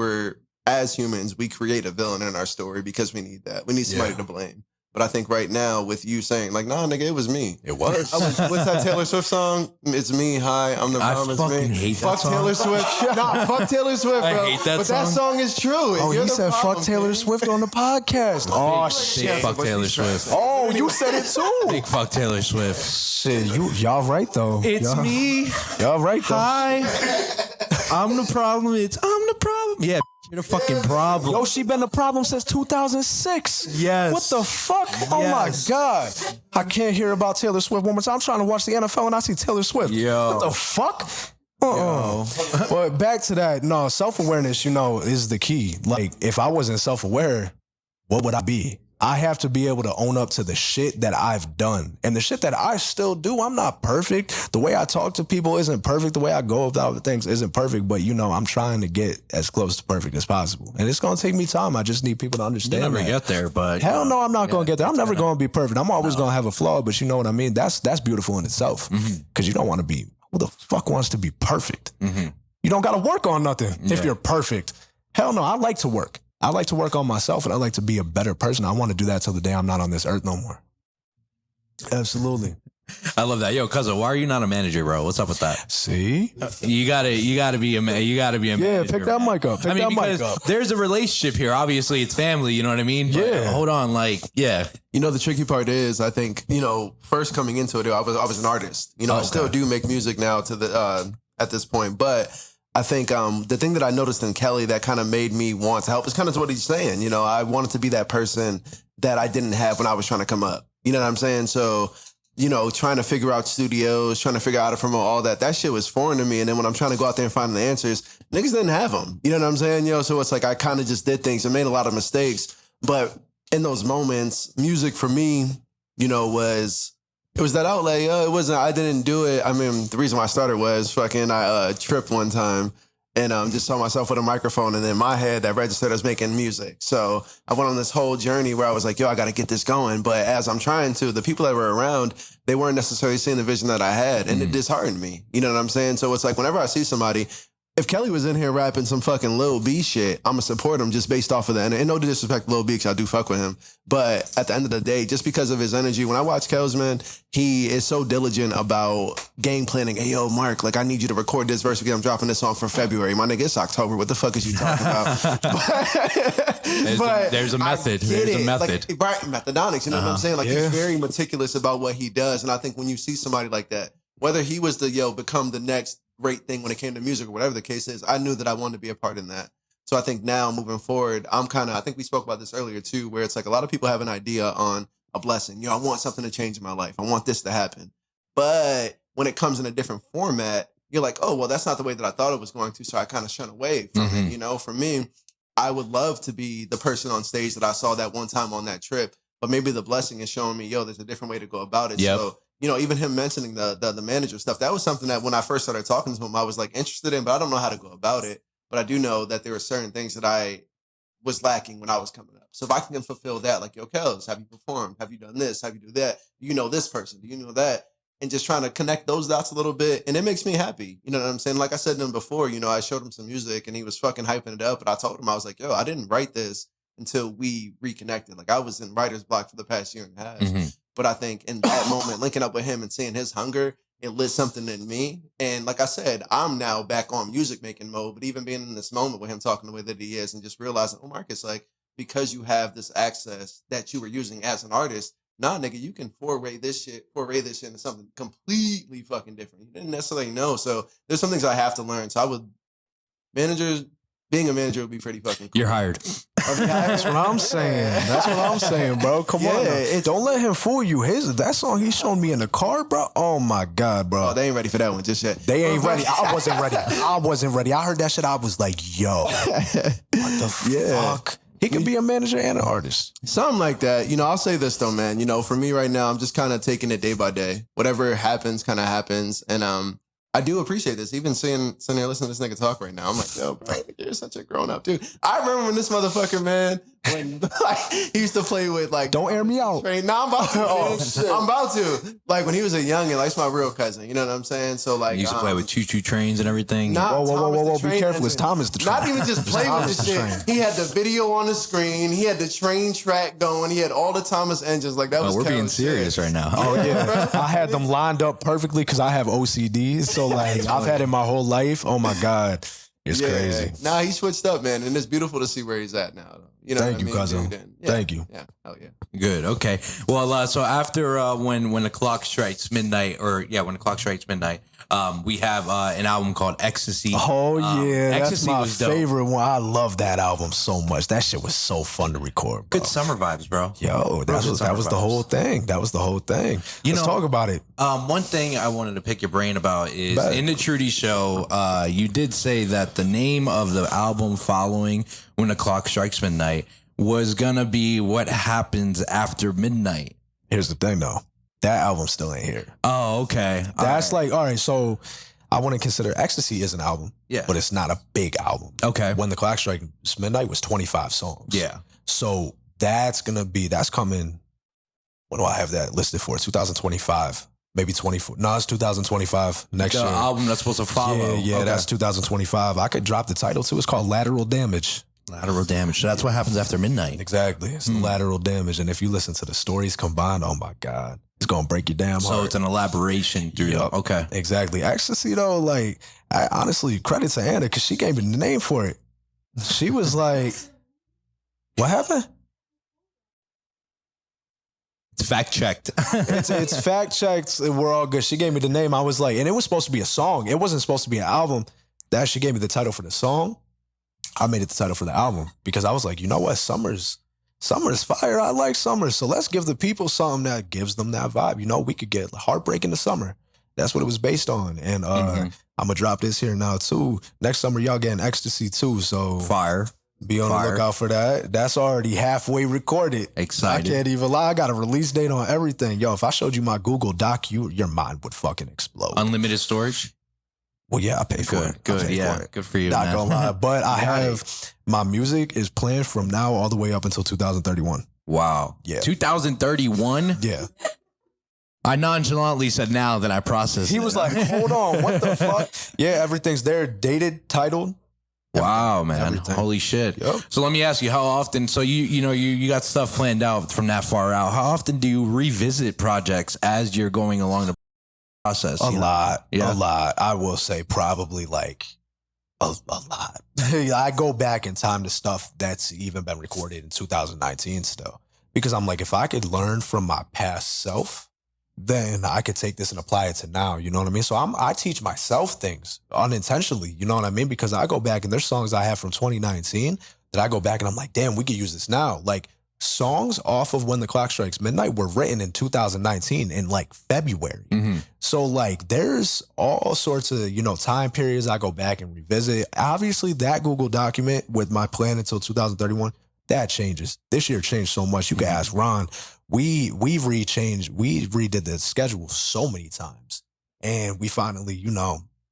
as humans, we create a villain in our story because we need that. We need somebody to blame. But I think right now with you saying like, nah, nigga, it was me. It was. What's that Taylor Swift song? It's me. Hi, I'm the problem. It's me. I fucking hate that fuck song. Taylor Swift. Nah, fuck Taylor Swift, bro. I hate that but song. that song is true. Oh, he said fuck Taylor Swift on the podcast. Oh, shit. Fuck Taylor Swift. Oh, you said it too. Big fuck Taylor Swift. Shit, y'all right though. It's me. Y'all right though. Hi. I'm the problem. I'm the problem. Yeah, you're the fucking problem. Yo, she been the problem since 2006. Yes. What the fuck? Oh my God. I can't hear about Taylor Swift one more time. I'm trying to watch the NFL and I see Taylor Swift. Yo. What the fuck? But back to that, no, self-awareness, is the key. Like, if I wasn't self-aware, what would I be? I have to be able to own up to the shit that I've done. And the shit that I still do, I'm not perfect. The way I talk to people isn't perfect. The way I go about things isn't perfect. But, you know, I'm trying to get as close to perfect as possible. And it's going to take me time. I just need people to understand You'll never that. get there, but... Hell no, I'm not going to get there. I'm never going to be perfect. I'm always going to have a flaw, but you know what I mean? That's beautiful in itself. Because you don't want to be... Who the fuck wants to be perfect? You don't got to work on nothing if you're perfect. Hell no, I like to work. I like to work on myself, and I like to be a better person. I want to do that till the day I'm not on this earth no more. Absolutely. I love that. Yo, cousin, why are you not a manager, bro? What's up with that? See? You gotta be a manager. Yeah, pick that mic up. Pick that mic up. There's a relationship here. Obviously, it's family. You know what I mean? But Yeah. hold on, like, yeah. You know, the tricky part is, I think, you know, first coming into it, I was an artist. You know, I still do make music now to the at this point, but I think the thing that I noticed in Kelly that kind of made me want to help is kind of what he's saying. You know, I wanted to be that person that I didn't have when I was trying to come up. You know what I'm saying? So, you know, trying to figure out studios, trying to figure out how to promote all that shit was foreign to me. And then when I'm trying to go out there and find the answers, niggas didn't have them. You know what I'm saying? You know, so it's like I kind of just did things and made a lot of mistakes. But in those moments, music for me, you know, it was that outlet. It wasn't, I didn't do it. I mean, the reason why I started was I tripped one time and just saw myself with a microphone, and in my head that registered as making music. So I went on this whole journey where I was like, yo, I got to get this going. But as I'm trying to, the people that were around, they weren't necessarily seeing the vision that I had, and it disheartened me. You know what I'm saying? So it's like whenever I see somebody, if Kelly was in here rapping some fucking Lil B shit, I'm going to support him just based off of that. And no disrespect to Lil B, because I do fuck with him. But at the end of the day, just because of his energy, when I watch Kels, man, he is so diligent about game planning. Hey, yo, Mark, like, I need you to record this verse because I'm dropping this song for February. My nigga, it's October. What the fuck is you talking about? There's a method. There's a method. Like, right, Methadonix, you know what I'm saying? Like, he's very meticulous about what he does. And I think when you see somebody like that, whether he was become the next great thing when it came to music or whatever the case is, I knew that I wanted to be a part in that. So I think now moving forward, I think we spoke about this earlier too, where it's like a lot of people have an idea on a blessing. You know, I want something to change in my life. I want this to happen. But when it comes in a different format, you're like, oh, well, that's not the way that I thought it was going to. So I kind of shun away from it. You know, for me, I would love to be the person on stage that I saw that one time on that trip. But maybe the blessing is showing me, yo, there's a different way to go about it. Yep. So, you know, even him mentioning the manager stuff, that was something that when I first started talking to him, I was like interested in, but I don't know how to go about it. But I do know that there were certain things that I was lacking when I was coming up. So if I can fulfill that, like, yo, Kels, have you performed? Have you done this? Have you do that? Do you know this person? Do you know that? And just trying to connect those dots a little bit. And it makes me happy. You know what I'm saying? Like I said to him before, you know, I showed him some music and he was fucking hyping it up. But I told him, I was like, yo, I didn't write this until we reconnected. Like, I was in writer's block for the past year and a half. But I think in that moment, linking up with him and seeing his hunger, it lit something in me. And like I said, I'm now back on music making mode. But even being in this moment with him talking the way that he is and just realizing, oh, Marcus, like, because you have this access that you were using as an artist, nah, nigga, you can foray this shit into something completely fucking different. You didn't necessarily know. So there's some things I have to learn. So being a manager would be pretty fucking cool. You're hired. That's what I'm saying. That's what I'm saying, bro. Come on. Don't let him fool you. That song he showed me in the car, bro. Oh my God, bro. Oh, they ain't ready for that one just yet. They ain't ready. I wasn't ready. I heard that shit. I was like, yo, what the fuck? He can be a manager and an artist. Something like that. You know, I'll say this though, man. You know, for me right now, I'm just kind of taking it day by day. Whatever happens, kind of happens. And I do appreciate this. Even sitting here listening to this nigga talk right now, I'm like, yo, bro, you're such a grown up dude. I remember when this motherfucker, man, when like he used to play with like, don't air me out. Nah, I'm about to. I'm about to. Like when he was a youngin', like it's my real cousin. You know what I'm saying? So like, You used to play with choo-choo trains and everything. Nah, whoa! Be careful. It's Thomas the Train. Not even just play with the shit. He had the video on the screen. He had the train track going. He had all the Thomas engines. Like that was. We're being serious right now. Oh yeah, I had them lined up perfectly because I have OCD. So like I've had it my whole life. Oh my God, it's crazy. Nah, he switched up, man, and it's beautiful to see where he's at now. You know, thank you, cousin. Thank you. Yeah, hell yeah. Good. Okay. Well, so after when the clock strikes midnight, when the clock strikes midnight, we have an album called Ecstasy. Oh yeah, Ecstasy that's my favorite one. I love that album so much. That shit was so fun to record, bro. Good summer vibes, bro. Yo, that was the whole thing. That was the whole thing. Let's talk about it. One thing I wanted to pick your brain about is in the Trudy show, you did say that the name of the album following When the Clock Strikes Midnight was gonna be What Happens After Midnight. Here's the thing, though. That album still ain't here. Oh, okay. That's all right, so I wouldn't consider Ecstasy as an album. Yeah. But it's not a big album. Okay. When the Clock Strikes Midnight was 25 songs. Yeah. So that's coming, what do I have that listed for? 2025. Maybe 24. No, it's 2025 next year. The album that's supposed to follow. Yeah, Okay. that's 2025. I could drop the title too. It's called Lateral Damage. Lateral Damage. So that's what happens after midnight. Exactly. It's Lateral Damage. And if you listen to the stories combined, oh my God, it's going to break you down. So it's an elaboration through Yup. Okay. Exactly. Ecstasy, though, like, I honestly, credit to Anna because she gave me the name for it. She was like, what happened? It's fact checked. It's fact checked. We're all good. She gave me the name. I was like, and it was supposed to be a song. It wasn't supposed to be an album. That she gave me the title for the song. I made it the title for the album because I was like, you know what? Summer's fire. I like summer. So let's give the people something that gives them that vibe. You know, we could get heartbreak in the summer. That's what it was based on. And I'm going to drop this here now too. Next summer, y'all getting Ecstasy too. So Fire. be on the lookout for that. That's already halfway recorded. Excited. I can't even lie. I got a release date on everything. Yo, if I showed you my Google Doc, your mind would fucking explode. Unlimited storage. Well, yeah, I pay for it. Good. I pay Yeah. for it. Good for you, Not man. gonna lie. But I have, my music is planned from now all the way up until 2031. Wow. Yeah. 2031. Yeah. I nonchalantly said now, then I processed. He it. was like, hold on, what the fuck? Yeah, everything's there, dated, titled. Wow, man. Everything. Holy shit. Yep. So let me ask you, how often, so you got stuff planned out from that far out. How often do you revisit projects as you're going along the process? A lot. Yeah. A lot. I will say probably like a lot. I go back in time to stuff that's even been recorded in 2019 still. Because I'm like, if I could learn from my past self, then I could take this and apply it to now. You know what I mean? So I teach myself things unintentionally. You know what I mean? Because I go back and there's songs I have from 2019 that I go back and I'm like, damn, we could use this now. Like songs off of When the Clock Strikes Midnight were written in 2019 in like February. So like there's all sorts of, time periods I go back and revisit. Obviously that Google document with my plan until 2031, that changes. This year changed so much. You can ask Ron. We redid the schedule so many times. And we finally,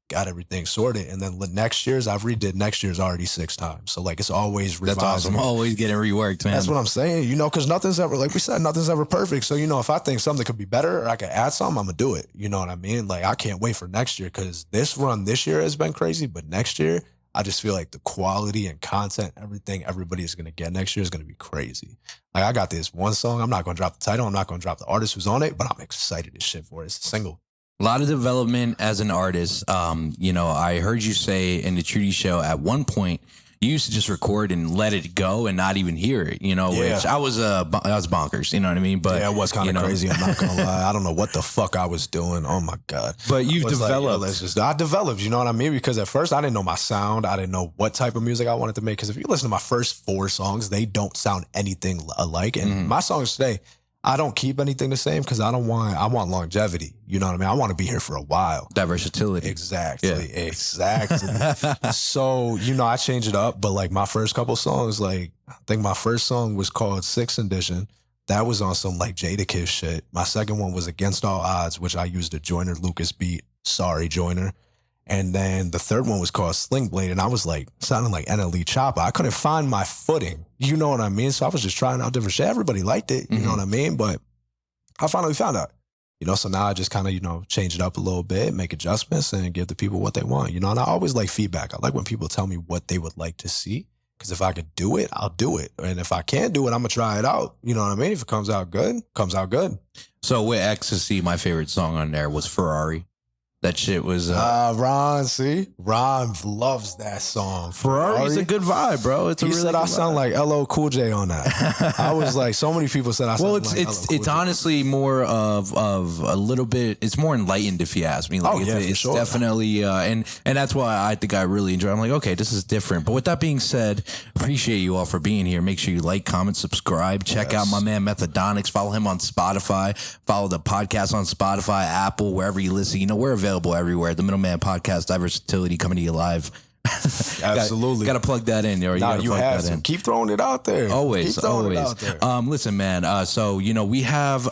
got everything sorted. And then next year's already 6 times. So like it's always revised. That's awesome. Always getting reworked, man. That's what I'm saying, because nothing's ever, like we said, nothing's ever perfect. So, if I think something could be better or I could add something, I'm going to do it. You know what I mean? Like I can't wait for next year because this run this year has been crazy. But next year, I just feel like the quality and content, everything everybody is going to get next year is going to be crazy. Like I got this one song. I'm not going to drop the title. I'm not going to drop the artist who's on it, but I'm excited as shit for it. It's a single. A lot of development as an artist. I heard you say in the Trudy Show at one point, you used to just record and let it go and not even hear it, which I was bonkers, you know what I mean? But yeah, it was kind of crazy. I'm not going to lie. I don't know what the fuck I was doing. Oh my God. But you've developed. I developed, you know what I mean? Because at first I didn't know my sound. I didn't know what type of music I wanted to make. Because if you listen to my first 4 songs, they don't sound anything alike. And my songs today, I don't keep anything the same because I want longevity. You know what I mean? I want to be here for a while. Versatility. Exactly. Yeah. Exactly. So, I change it up. But like my first couple songs, like I think my first song was called 6th Edition. That was on some like Jadakiss shit. My second one was Against All Odds, which I used a Joyner Lucas beat. Sorry, Joyner. And then the third one was called Sling Blade. And I was like, sounding like NLE Chopper. I couldn't find my footing. You know what I mean? So I was just trying out different shit. Everybody liked it. You know what I mean? But I finally found out. So now I just kind of, change it up a little bit, make adjustments and give the people what they want. And I always like feedback. I like when people tell me what they would like to see. Because if I could do it, I'll do it. And if I can't do it, I'm going to try it out. You know what I mean? If it comes out good, comes out good. So with Ecstasy, my favorite song on there was Ferrari. That shit was... Ron, see? Ron loves that song. Ferrari's a good vibe, bro. It's a he really said good I sound like LL Cool J on that. I was like, so many people said I sound like LL Cool J. It's honestly more of a little bit, it's more enlightened if you ask me. Like, it's sure. definitely, and that's why I think I really enjoy it. I'm like, okay, this is different. But with that being said, appreciate you all for being here. Make sure you like, comment, subscribe. Check out my man Methadonix. Follow him on Spotify. Follow the podcast on Spotify, Apple, wherever you listen. We're available everywhere. The Middleman Podcast, Versatility, coming to you live Absolutely. Got to plug that in. Or Nah, you plug have that to. in. Keep throwing it out there. Always, Keep throwing always. it out there. Listen, man. So we have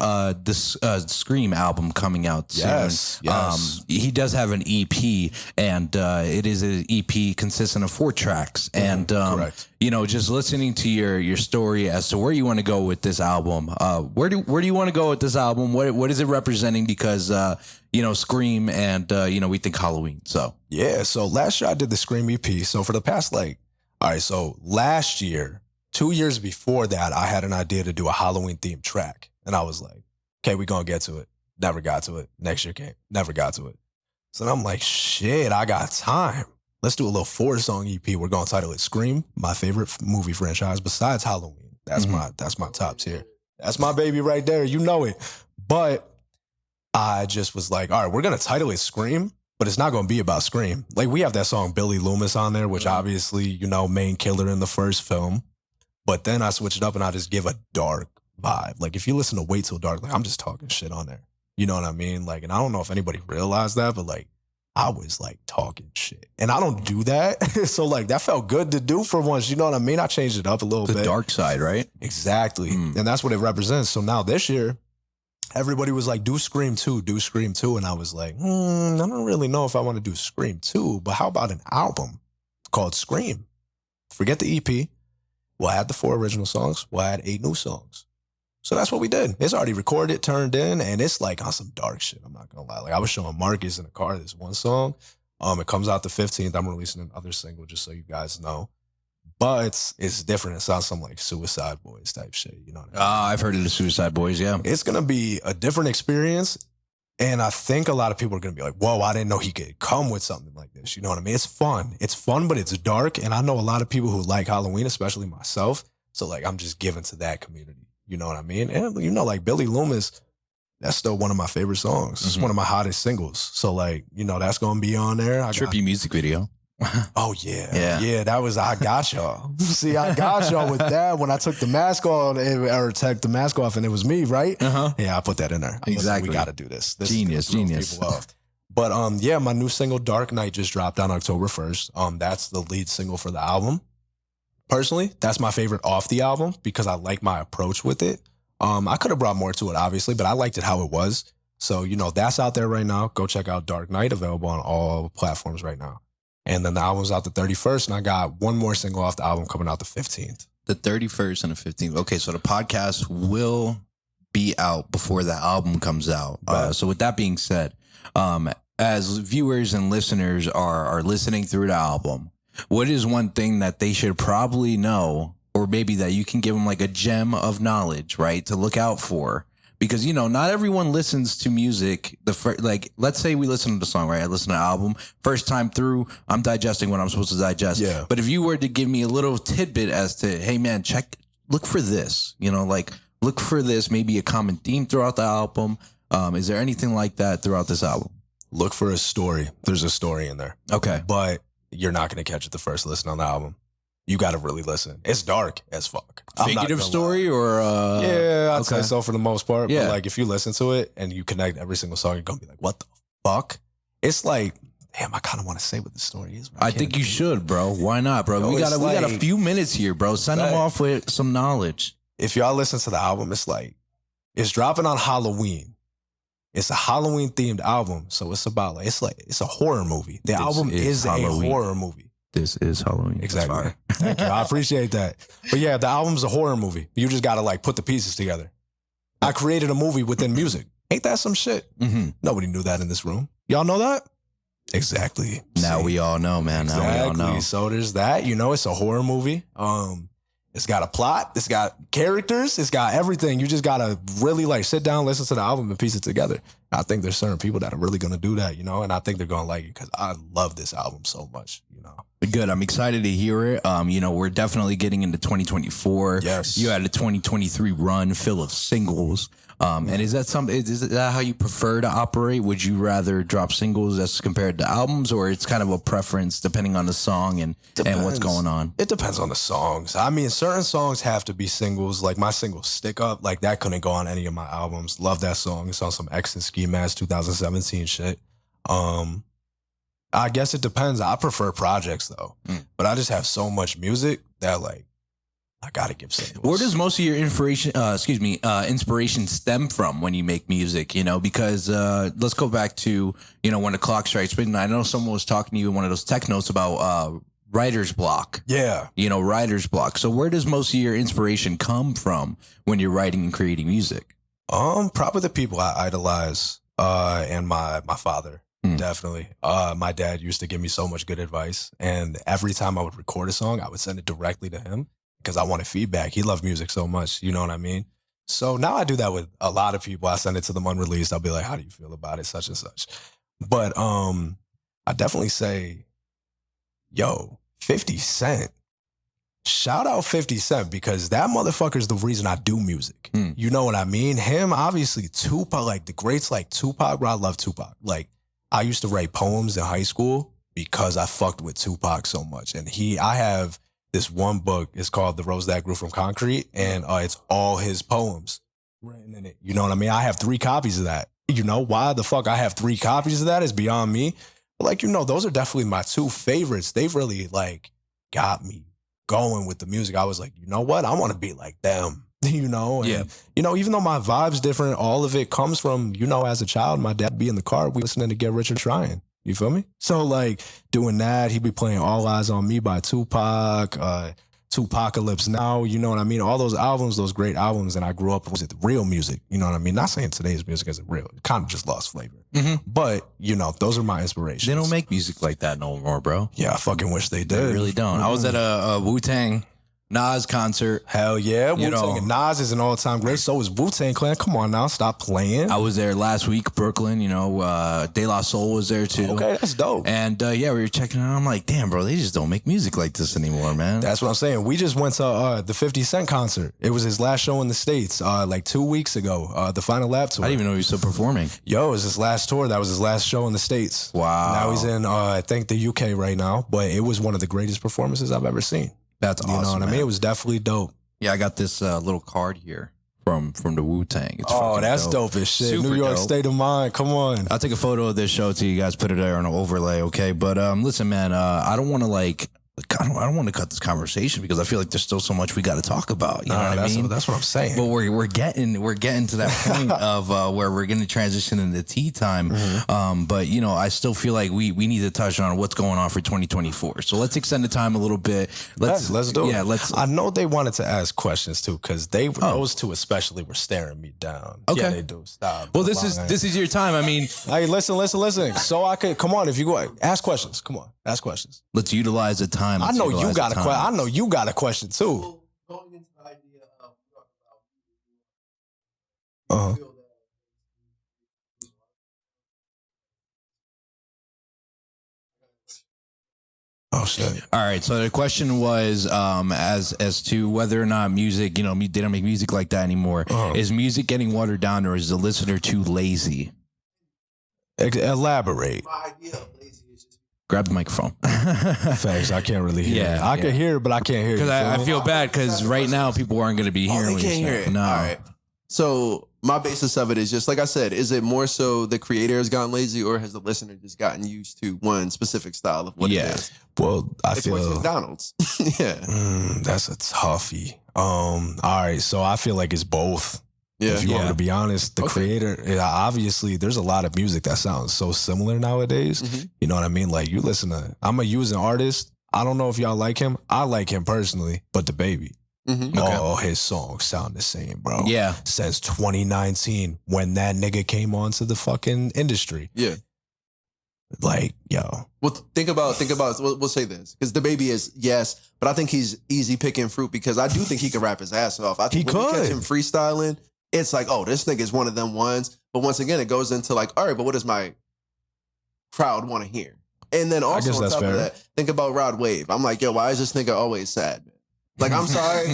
this Scream album coming out soon. Yes. He does have an EP, and it is an EP consisting of 4 tracks. And correct. Just listening to your story as to where you want to go with this album. Where do you want to go with this album? What is it representing? Because Scream and we think Halloween. So yeah. So last year I did the Scream EP. So for the past so last year, 2 years before that, I had an idea to do a Halloween themed track, and I was like, okay, we're gonna get to it. Never got to it. Next year came. Never got to it. So then I'm like, shit, I got time. Let's do a little 4-song EP. We're gonna title it Scream, my favorite movie franchise besides Halloween. That's my top tier. That's my baby right there. You know it. But I just was like, all right, we're gonna title it Scream, but it's not gonna be about Scream. Like, we have that song Billy Loomis on there, which obviously, main killer in the first film. But then I switch it up and I just give a dark vibe. Like, if you listen to Wait Till Dark, like, I'm just talking shit on there. You know what I mean? Like, and I don't know if anybody realized that, but like, I was like talking shit. And I don't do that. So like, that felt good to do for once. You know what I mean? I changed it up a little bit. The dark side, right? Exactly. And that's what it represents. So now this year, everybody was like, do Scream 2, do Scream 2. And I was like, I don't really know if I want to do Scream 2, but how about an album called Scream? Forget the EP. We'll add the 4 original songs. We'll add 8 new songs. So that's what we did. It's already recorded, turned in, and it's like on some dark shit. I'm not gonna lie. Like, I was showing Marcus in the car this one song. It comes out the 15th. I'm releasing another single just so you guys know. But it's different. It sounds some like Suicide Boys type shit. You know what I mean? I've heard of the Suicide Boys, yeah. It's gonna be a different experience. And I think a lot of people are gonna be like, whoa, I didn't know he could come with something like this. You know what I mean? It's fun. It's fun, but it's dark. And I know a lot of people who like Halloween, especially myself. So like, I'm just giving to that community. You know what I mean? And like Billy Loomis, that's still one of my favorite songs. It's one of my hottest singles. So like, that's gonna be on there. Trippy music video. Oh yeah. That was I got y'all. See, I got y'all with that when I took the mask on or took the mask off, and it was me, right? Yeah, I put that in there. Exactly. We got to do this. Genius. But my new single Dark Night just dropped on October 1st. That's the lead single for the album. Personally, that's my favorite off the album because I like my approach with it. I could have brought more to it, obviously, but I liked it how it was. So, that's out there right now. Go check out Dark Night, available on all platforms right now. And then the album's out the 31st, and I got one more single off the album coming out the 15th. The 31st and the 15th. Okay, so the podcast will be out before the album comes out. So with that being said, as viewers and listeners are listening through the album, what is one thing that they should probably know, or maybe that you can give them like a gem of knowledge, right, to look out for? Because, not everyone listens to music. Let's say we listen to the song, right? I listen to the album. First time through, I'm digesting what I'm supposed to digest. Yeah. But if you were to give me a little tidbit as to, hey, man, look for this, look for this, maybe a common theme throughout the album. Is there anything like that throughout this album? Look for a story. There's a story in there. Okay. But you're not going to catch it the first listen on the album. You got to really listen. It's dark as fuck. Figurative story or? Yeah, I'd say so for the most part. Yeah. But like, if you listen to it and you connect every single song, you're going to be like, what the fuck? It's like, damn, I kind of want to say what the story is. I think you should, bro. Why not, bro? We got a few minutes here, bro. Send them off with some knowledge. If y'all listen to the album, it's dropping on Halloween. It's a Halloween themed album. So it's about it's a horror movie. The album is a horror movie. This is Halloween. Exactly. Thank you. I appreciate that. But yeah, the album's a horror movie. You just got to put the pieces together. I created a movie within music. Ain't that some shit? Mm-hmm. Nobody knew that in this room. Y'all know that? Exactly. Now we all know, man. Now we all know. So there's that. It's a horror movie. It's got a plot. It's got characters. It's got everything. You just got to really sit down, listen to the album, and piece it together. I think there's certain people that are really going to do that, and I think they're going to like it because I love this album so much, Good. I'm excited to hear it. We're definitely getting into 2024. Yes. You had a 2023 run full of singles. And is that how you prefer to operate? Would you rather drop singles as compared to albums, or it's kind of a preference depending on the song and what's going on? It depends on the songs. I mean, certain songs have to be singles. Like my single Stick Up, that couldn't go on any of my albums. Love that song. It's on some X and Ski Mask 2017 shit. I guess it depends. I prefer projects though, but I just have so much music that like I gotta give singles. Where does most of your inspiration stem from when you make music? You know, because let's go back to, you know, when the clock strikes midnight. I know someone was talking to you in one of those tech notes about writer's block. Yeah. You know, writer's block. So where does most of your inspiration come from when you're writing and creating music? Probably the people I idolize, and my father. Definitely. My dad used to give me so much good advice, and every time I would record a song, I would send it directly to him because I wanted feedback. He loved music so much, you know what I mean? So now I do that with a lot of people. I send it to them unreleased. I'll be like, how do you feel about it? Such and such. But I definitely say, yo, 50 Cent. Shout out 50 Cent because that motherfucker's the reason I do music. You know what I mean? Him, obviously, Tupac, like the greats like Tupac, bro, I love Tupac. Like, I used to write poems in high school because I fucked with Tupac so much. And I have this one book. It's called The Rose That Grew From Concrete, and it's all his poems written in it. You know what I mean? I have 3 copies of that. You know, why the fuck I have 3 copies of that is beyond me. But like, you know, those are definitely my 2 favorites. They've really like got me going with the music. I was like, you know what? I want to be like them. You know? And, you know, even though my vibe's different, all of it comes from, you know, as a child, my dad be in the car, we listening to Get Rich or Trying. You feel me? So like doing that, he'd be playing All Eyes on Me by Tupac, Tupacalypse Now, you know what I mean? All those albums, those great albums, and I grew up with real music, you know what I mean? Not saying today's music isn't real. It kind of just lost flavor. But, you know, those are my inspirations. They don't make music like that no more, bro. Yeah, I fucking wish they did. They really don't. I was at a Wu-Tang Nas concert. Hell yeah. You know. Wu-Tang and Nas is an all-time great. So is Wu-Tang Clan. Come on now, stop playing. I was there last week, Brooklyn, you know, De La Soul was there too. Okay, that's dope. And yeah, we were checking it out. I'm like, damn, bro, they just don't make music like this anymore, man. That's what I'm saying. We just went to the 50 Cent concert. It was his last show in the States like 2 weeks ago, the Final Lap tour. I didn't even know he was still performing. Yo, it was his last tour. That was his last show in the States. Wow. Now he's in, I think, the UK right now. But it was one of the greatest performances I've ever seen. That's awesome. You know what I mean? It was definitely dope. Yeah, I got this little card here from the Wu-Tang. Oh, that's dope as shit. Super New York dope. State of Mind. Come on. I'll take a photo of this show to you guys, put it there on an overlay, okay? But listen, man, I don't want to I don't want to cut this conversation because I feel like there's still so much we got to talk about. You know what I mean? That's what I'm saying. But we're getting to that point of where we're going to transition into tea time. But you know, I still feel like we need to touch on what's going on for 2024. So let's extend the time a little bit. Let's do it. Yeah, let's. I know they wanted to ask questions too because those 2 especially were staring me down. Okay. Yeah, they do. Stop. Well, this is your time. I mean, hey, listen. So I could come on. If you go ask questions, come on, ask questions. let's utilize the time. I know you got a question. I know you got a question too. Going into the idea of Oh shit! All right. So the question was, as to whether or not music, you know, they don't make music like that anymore. Is music getting watered down, or is the listener too lazy? Elaborate. my idea of lazy is just Grab the microphone. Thanks. I can't really hear. Yeah, I can hear it, but I can't hear it. Because I feel bad because right now people aren't going to be hearing they what can't you're hear saying. it. No. All right. So my basis of it is just like I said, is it more so the creator has gotten lazy or has the listener just gotten used to one specific style of what it is? Well, I It's feel McDonald's. Yeah. That's a toughie. All right, so I feel like it's both. Yeah. If you want me to be honest, the creator, obviously, there's a lot of music that sounds so similar nowadays. You know what I mean? Like, you listen to, I'm a using artist. I don't know if y'all like him. I like him personally, but the baby. All his songs sound the same, bro. Yeah. Since 2019, when that nigga came onto the fucking industry. Yeah. Like, yo. Well, think about. We'll say this because the baby is yes, but I think he's easy picking fruit because I do think he could rap his ass off. I think when you catch him freestyling, it's like, oh, this nigga is one of them ones. But once again, it goes into like, all right, but what does my crowd want to hear? And then also on top of that, think about Rod Wave. I'm like, yo, why is this nigga always sad? Like, I'm sorry.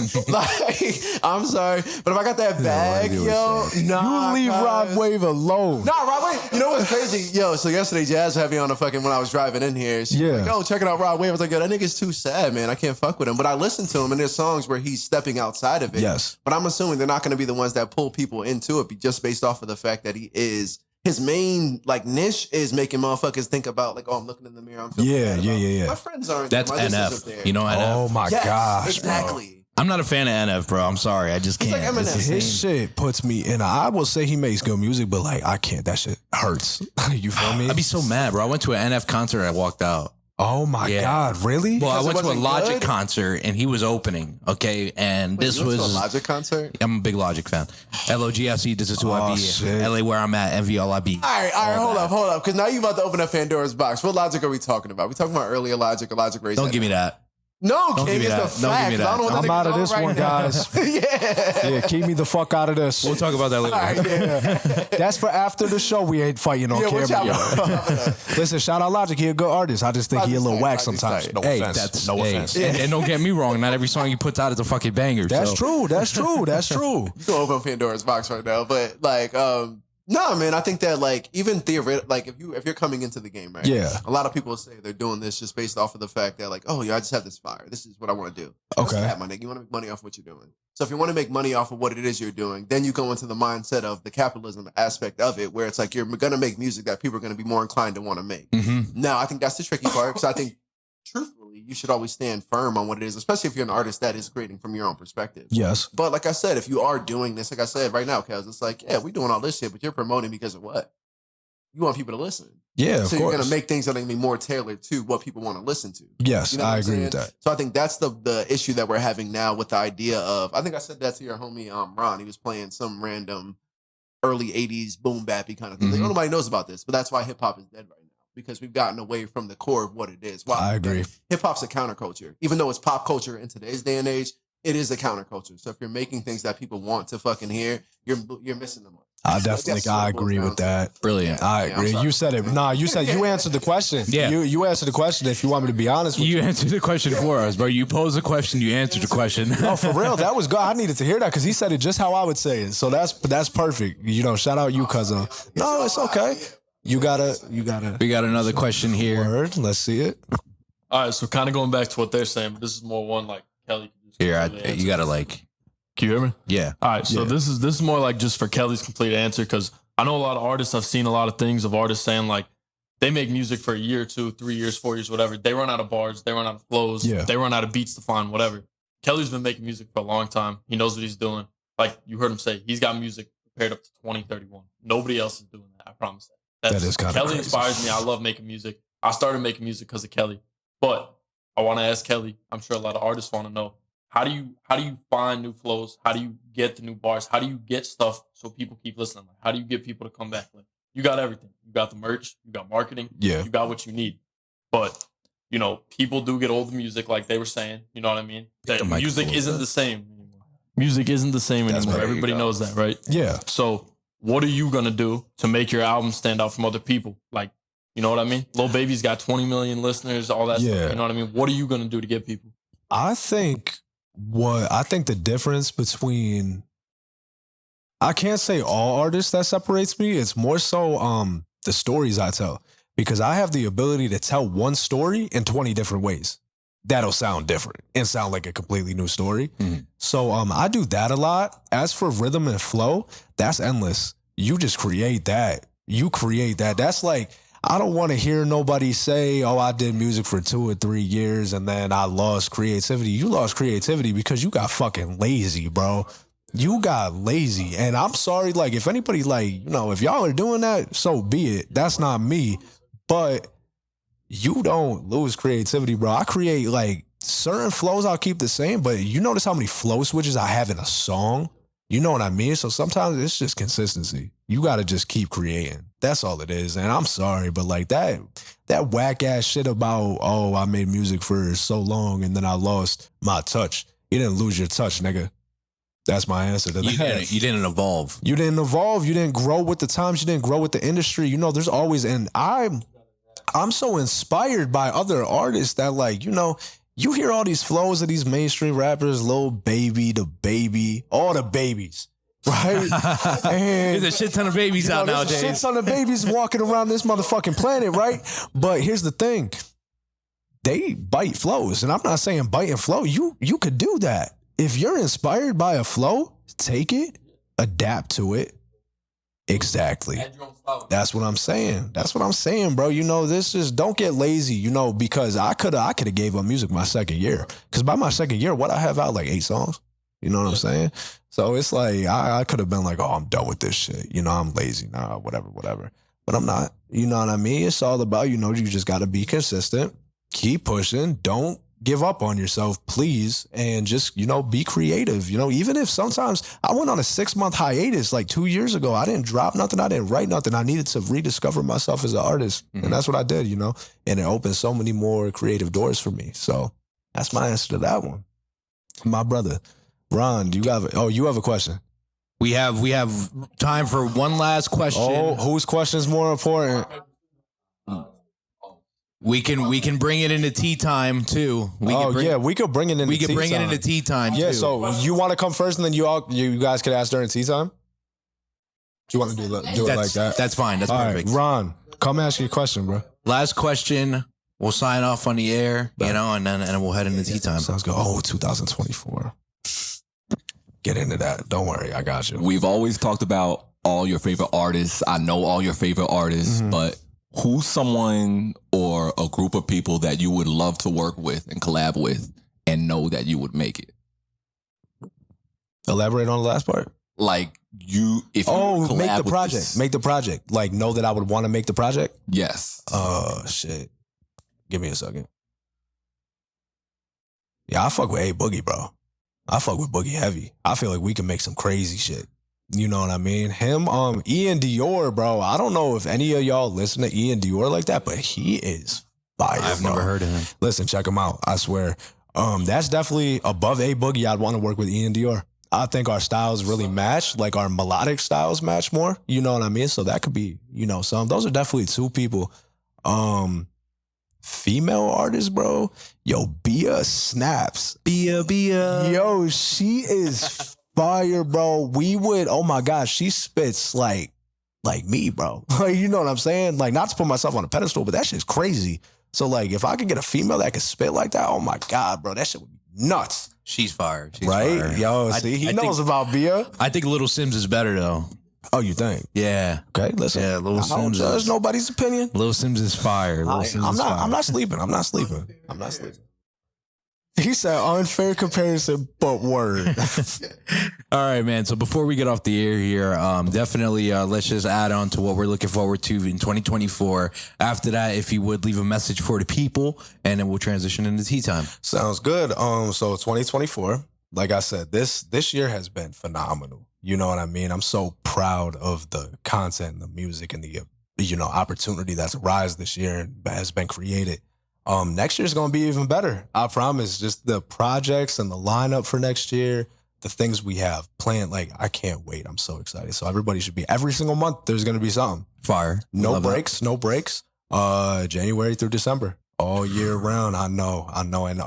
I'm sorry. But if I got that bag, yo, nah. You leave Rod Wave alone. Nah, Rod Wave. You know what's crazy? Yo, so yesterday, Jazz had me on the fucking, when I was driving in here. She was like, yo, checking out Rod Wave. I was like, yo, that nigga's too sad, man. I can't fuck with him. But I listened to him, and there's songs where he's stepping outside of it. Yes. But I'm assuming they're not going to be the ones that pull people into it just based off of the fact that he is his main like niche is making motherfuckers think about like, oh, I'm looking in the mirror. I'm feeling bad about it. My friends aren't. That's there. My NF. There. You know NF? Oh my gosh, exactly. Bro. I'm not a fan of NF, bro. I'm sorry. I just can't. Like Eminem. His shit puts me in. I will say he makes good music, but like I can't. That shit hurts. You feel me? I'd be so mad, bro. I went to an NF concert and I walked out. Oh my God, really? Well, I went to a Logic concert and he was opening. Okay, and this was a Logic concert. I'm a big Logic fan. LOGIC, this is who I be. Shit. LA, where I'm at. MV, all I be. All right, hold up, because now you about to open up Pandora's box. What Logic are we talking about? We talking about earlier Logic or Logic Race? Don't give me that. No, Don't King, give me it's that. the Don't fact. give me that. I don't want I'm out of this one, guys. Yeah, keep me the fuck out of this. We'll talk about that later. All right, yeah. That's for after the show. We ain't fighting on camera. Listen, shout out Logic. He a good artist. I just think he a little whack sometimes. No offense. No offense. And don't get me wrong. Not every song he puts out is a fucking banger. That's true. That's true. That's true. You can open Pandora's box right now, but like, no, man. I think that like even theoretically, like if you're coming into the game, right? Yeah. A lot of people say they're doing this just based off of the fact that like, oh yeah, I just have this fire. This is what I want to do. Okay. That's my nigga. You want to make money off what you're doing. So if you want to make money off of what it is you're doing, then you go into the mindset of the capitalism aspect of it, where it's like you're gonna make music that people are gonna be more inclined to want to make. Mm-hmm. Now, I think that's the tricky part because I think truthfully, you should always stand firm on what it is, especially if you're an artist that is creating from your own perspective. Yes. But like I said, if you are doing this, like I said right now, Kels, it's like, yeah, we're doing all this shit, but you're promoting because of what? You want people to listen. Yeah, so you're going to make things that are going to be more tailored to what people want to listen to. Yes, you know I agree with that. So I think that's the issue that we're having now with the idea of, I think I said that to your homie Ron. He was playing some random early 80s boom bappy kind of thing. Mm-hmm. Like, nobody knows about this, but that's why hip hop is dead right now. Because we've gotten away from the core of what it is. Wow, I agree. Hip hop's a counterculture. Even though it's pop culture in today's day and age, it is a counterculture. So if you're making things that people want to fucking hear, you're missing the mark. I agree with that. Brilliant. I agree. You said it. Nah, you answered the question. Yeah. You answered the question. If you want me to be honest with you. You answered the question for us, bro. You posed a question, you answered the question. No, for real. That was good. I needed to hear that because he said it just how I would say it. So that's perfect. You know, shout out you, cousin. No, it's okay. You gotta. We got another question here. Word. Let's see it. All right, so kind of going back to what they're saying, but this is more one like Kelly. Here, you gotta like. Can you hear me? Yeah. All right, so this is more like just for Kelly's complete answer because I know a lot of artists. I've seen a lot of things of artists saying like they make music for a year, 2, 3 years, 4 years, whatever. They run out of bars, they run out of flows, they run out of beats to find whatever. Kelly's been making music for a long time. He knows what he's doing. Like you heard him say, he's got music prepared up to 2031. Nobody else is doing that. I promise that. That is kind of Kelly crazy. inspires me. I love making music. I started making music because of Kelly, but I want to ask Kelly. I'm sure a lot of artists want to know. How do you find new flows? How do you get the new bars? How do you get stuff so people keep listening? Like, how do you get people to come back? Like, you got everything. You got the merch. You got marketing. Yeah. You got what you need. But, you know, people do get old music like they were saying. You know what I mean? That music isn't the same anymore. Music isn't the same anymore. Everybody knows that, right? Yeah. So what are you going to do to make your album stand out from other people? Like, you know what I mean? Lil Baby's got 20 million listeners, all that stuff. You know what I mean? What are you going to do to get people? I think the difference between, I can't say all artists that separates me. It's more so the stories I tell, because I have the ability to tell one story in 20 different ways. That'll sound different and sound like a completely new story. Mm-hmm. So I do that a lot. As for rhythm and flow, that's endless. You just create that. You create that. That's like, I don't want to hear nobody say, oh, I did music for 2 or 3 years and then I lost creativity. You lost creativity because you got fucking lazy, bro. You got lazy. And I'm sorry, like, if anybody, like, you know, if y'all are doing that, so be it. That's not me. But you don't lose creativity, bro. I create, like, certain flows I'll keep the same, but you notice how many flow switches I have in a song? You know what I mean? So sometimes it's just consistency. You got to just keep creating. That's all it is. And I'm sorry, but like that whack ass shit about, oh, I made music for so long and then I lost my touch. You didn't lose your touch, nigga. That's my answer to that. You didn't evolve. You didn't evolve. You didn't grow with the times. You didn't grow with the industry. You know, there's always, and I'm so inspired by other artists that, like, you know, you hear all these flows of these mainstream rappers, Lil Baby, the Baby, all the babies, right? And there's a shit ton of babies out nowadays. There's a shit ton of babies walking around this motherfucking planet, right? But here's the thing. They bite flows. And I'm not saying bite and flow. You could do that. If you're inspired by a flow, take it, adapt to it, Exactly. That's what I'm saying. That's what I'm saying, bro. You know, this is, don't get lazy, you know, because I could have gave up music my second year. Because by my second year, what I have out, like 8 songs? You know what I'm saying? So it's like, I could have been like, oh, I'm done with this shit. You know, I'm lazy now, whatever. But I'm not. You know what I mean? It's all about, you know, you just got to be consistent, keep pushing, don't give up on yourself, please, and just, you know, be creative. You know, even if sometimes I went on a 6-month hiatus like 2 years ago, I didn't drop nothing, I didn't write nothing. I needed to rediscover myself as an artist, and that's what I did, you know, and it opened so many more creative doors for me. So that's my answer to that one. My brother, Ron, do you have you have a question? We have time for one last question. Oh, whose question is more important? We can bring it into tea time too. We could bring it into tea time. Bring it into tea time. Yeah, too. so you want to come first, and then you guys could ask during tea time. Do you want to do it like that? That's fine. That's all perfect. Right, Ron, come ask your question, bro. Last question. We'll sign off on the air, you know, and then we'll head into tea time. Sounds good. 2024. Get into that. Don't worry, I got you. We've always talked about all your favorite artists. I know all your favorite artists, but who's someone or a group of people that you would love to work with and collab with and know that you would make it? Elaborate on the last part. Like if you make the project. Make the project. Like, know that I would want to make the project? Yes. Shit. Give me a second. Yeah, I fuck with A Boogie, bro. I fuck with Boogie heavy. I feel like we can make some crazy shit. You know what I mean? Him, Ian Dior, bro. I don't know if any of y'all listen to Ian Dior like that, but he is fire. I've never heard of him. Listen, check him out. I swear. That's definitely above A Boogie. I'd want to work with Ian Dior. I think our styles really match, like our melodic styles match more. You know what I mean? So that could be, you know, those are definitely two people. Female artists, bro. Yo, Bia snaps. Bia. Yo, she is fire, bro. Oh my gosh, she spits like me, bro. Like, you know what I'm saying? Like, not to put myself on a pedestal, but that shit's crazy. So like, if I could get a female that could spit like that, oh my God, bro, that shit would be nuts. She's fire. Right? Fire. Yo, see, he knows about Bia. I think Little Sims is better though. Oh, you think? Yeah. Okay, listen. Yeah, Little Sims. I don't judge nobody's opinion. Little Sims is fire. I'm not sleeping. He said unfair comparison, but word. All right, man. So before we get off the air here, definitely let's just add on to what we're looking forward to in 2024. After that, if you would leave a message for the people, and then we'll transition into tea time. Sounds good. So 2024, like I said, this year has been phenomenal. You know what I mean? I'm so proud of the content, the music, and the opportunity that's arisen this year and has been created. Next year's gonna be even better. I promise. Just the projects and the lineup for next year, the things we have planned. Like, I can't wait. I'm so excited. So everybody should be. Every single month, there's gonna be something. Fire. No breaks. January through December, all year round. I know.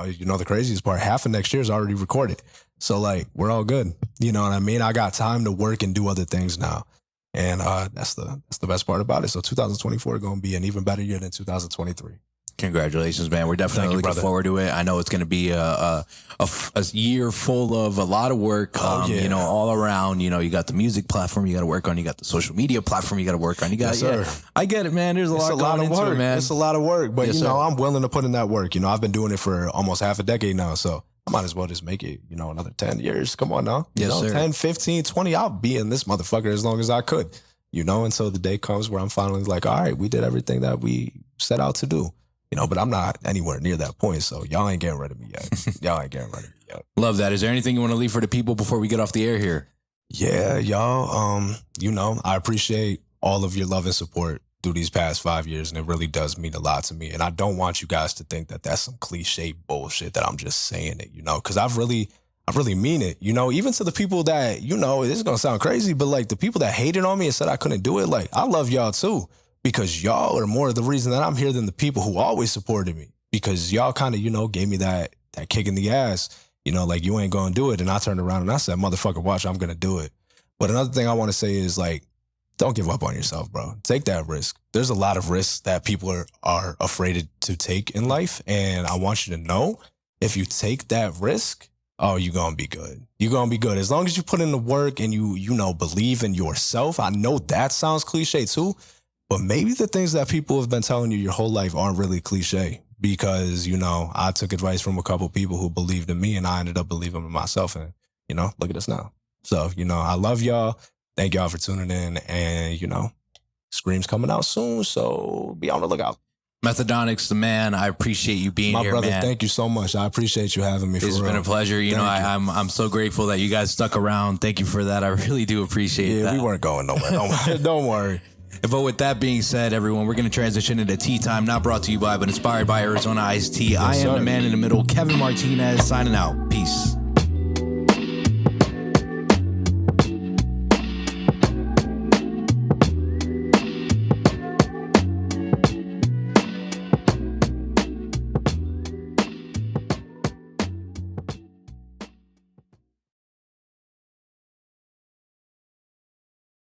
You know the craziest part? Half of next year is already recorded. So like, we're all good. You know what I mean? I got time to work and do other things now. And that's the best part about it. So 2024 is gonna be an even better year than 2023. Congratulations, man. We're definitely looking forward to it. I know it's going to be a year full of a lot of work, you know, all around. You know, you got the music platform you got to work on. You got the social media platform you got to work on. You got, I get it, man. There's a lot of work, man. It's a lot of work, but you know, I'm willing to put in that work. You know, I've been doing it for almost half a decade now, so I might as well just make it, you know, another 10 years. Come on now. You know, 10, 15, 20, I'll be in this motherfucker as long as I could, you know, until the day comes where I'm finally like, all right, we did everything that we set out to do. You know, but I'm not anywhere near that point, so y'all ain't getting rid of me yet. Love that. Is there anything you want to leave for the people before we get off the air here? Yeah, y'all, you know, I appreciate all of your love and support through these past 5 years, and it really does mean a lot to me. And I don't want you guys to think that that's some cliche bullshit that I'm just saying it, you know, because I really mean it, you know, even to the people that, you know, this is going to sound crazy, but like the people that hated on me and said I couldn't do it, like, I love y'all too. Because y'all are more of the reason that I'm here than the people who always supported me. Because y'all kind of, you know, gave me that kick in the ass. You know, like, you ain't going to do it. And I turned around and I said, motherfucker, watch, I'm going to do it. But another thing I want to say is, like, don't give up on yourself, bro. Take that risk. There's a lot of risks that people are afraid to take in life. And I want you to know, if you take that risk, oh, you're going to be good. You're going to be good. As long as you put in the work and you believe in yourself. I know that sounds cliche too, but maybe the things that people have been telling you your whole life aren't really cliche because, I took advice from a couple people who believed in me and I ended up believing in myself. And, look at us now. So, I love y'all. Thank y'all for tuning in. And, Scream's coming out soon. So be on the lookout. Methadonix, the man, I appreciate you being here, brother, man. Thank you so much. I appreciate you having me. It's been a pleasure. I'm so grateful that you guys stuck around. Thank you for that. I really do appreciate that. We weren't going nowhere. Don't worry. But with that being said, everyone, we're going to transition into Tea Time, not brought to you by, but inspired by Arizona Iced Tea. I am the man in the middle, Kevin Martinez, signing out. Peace.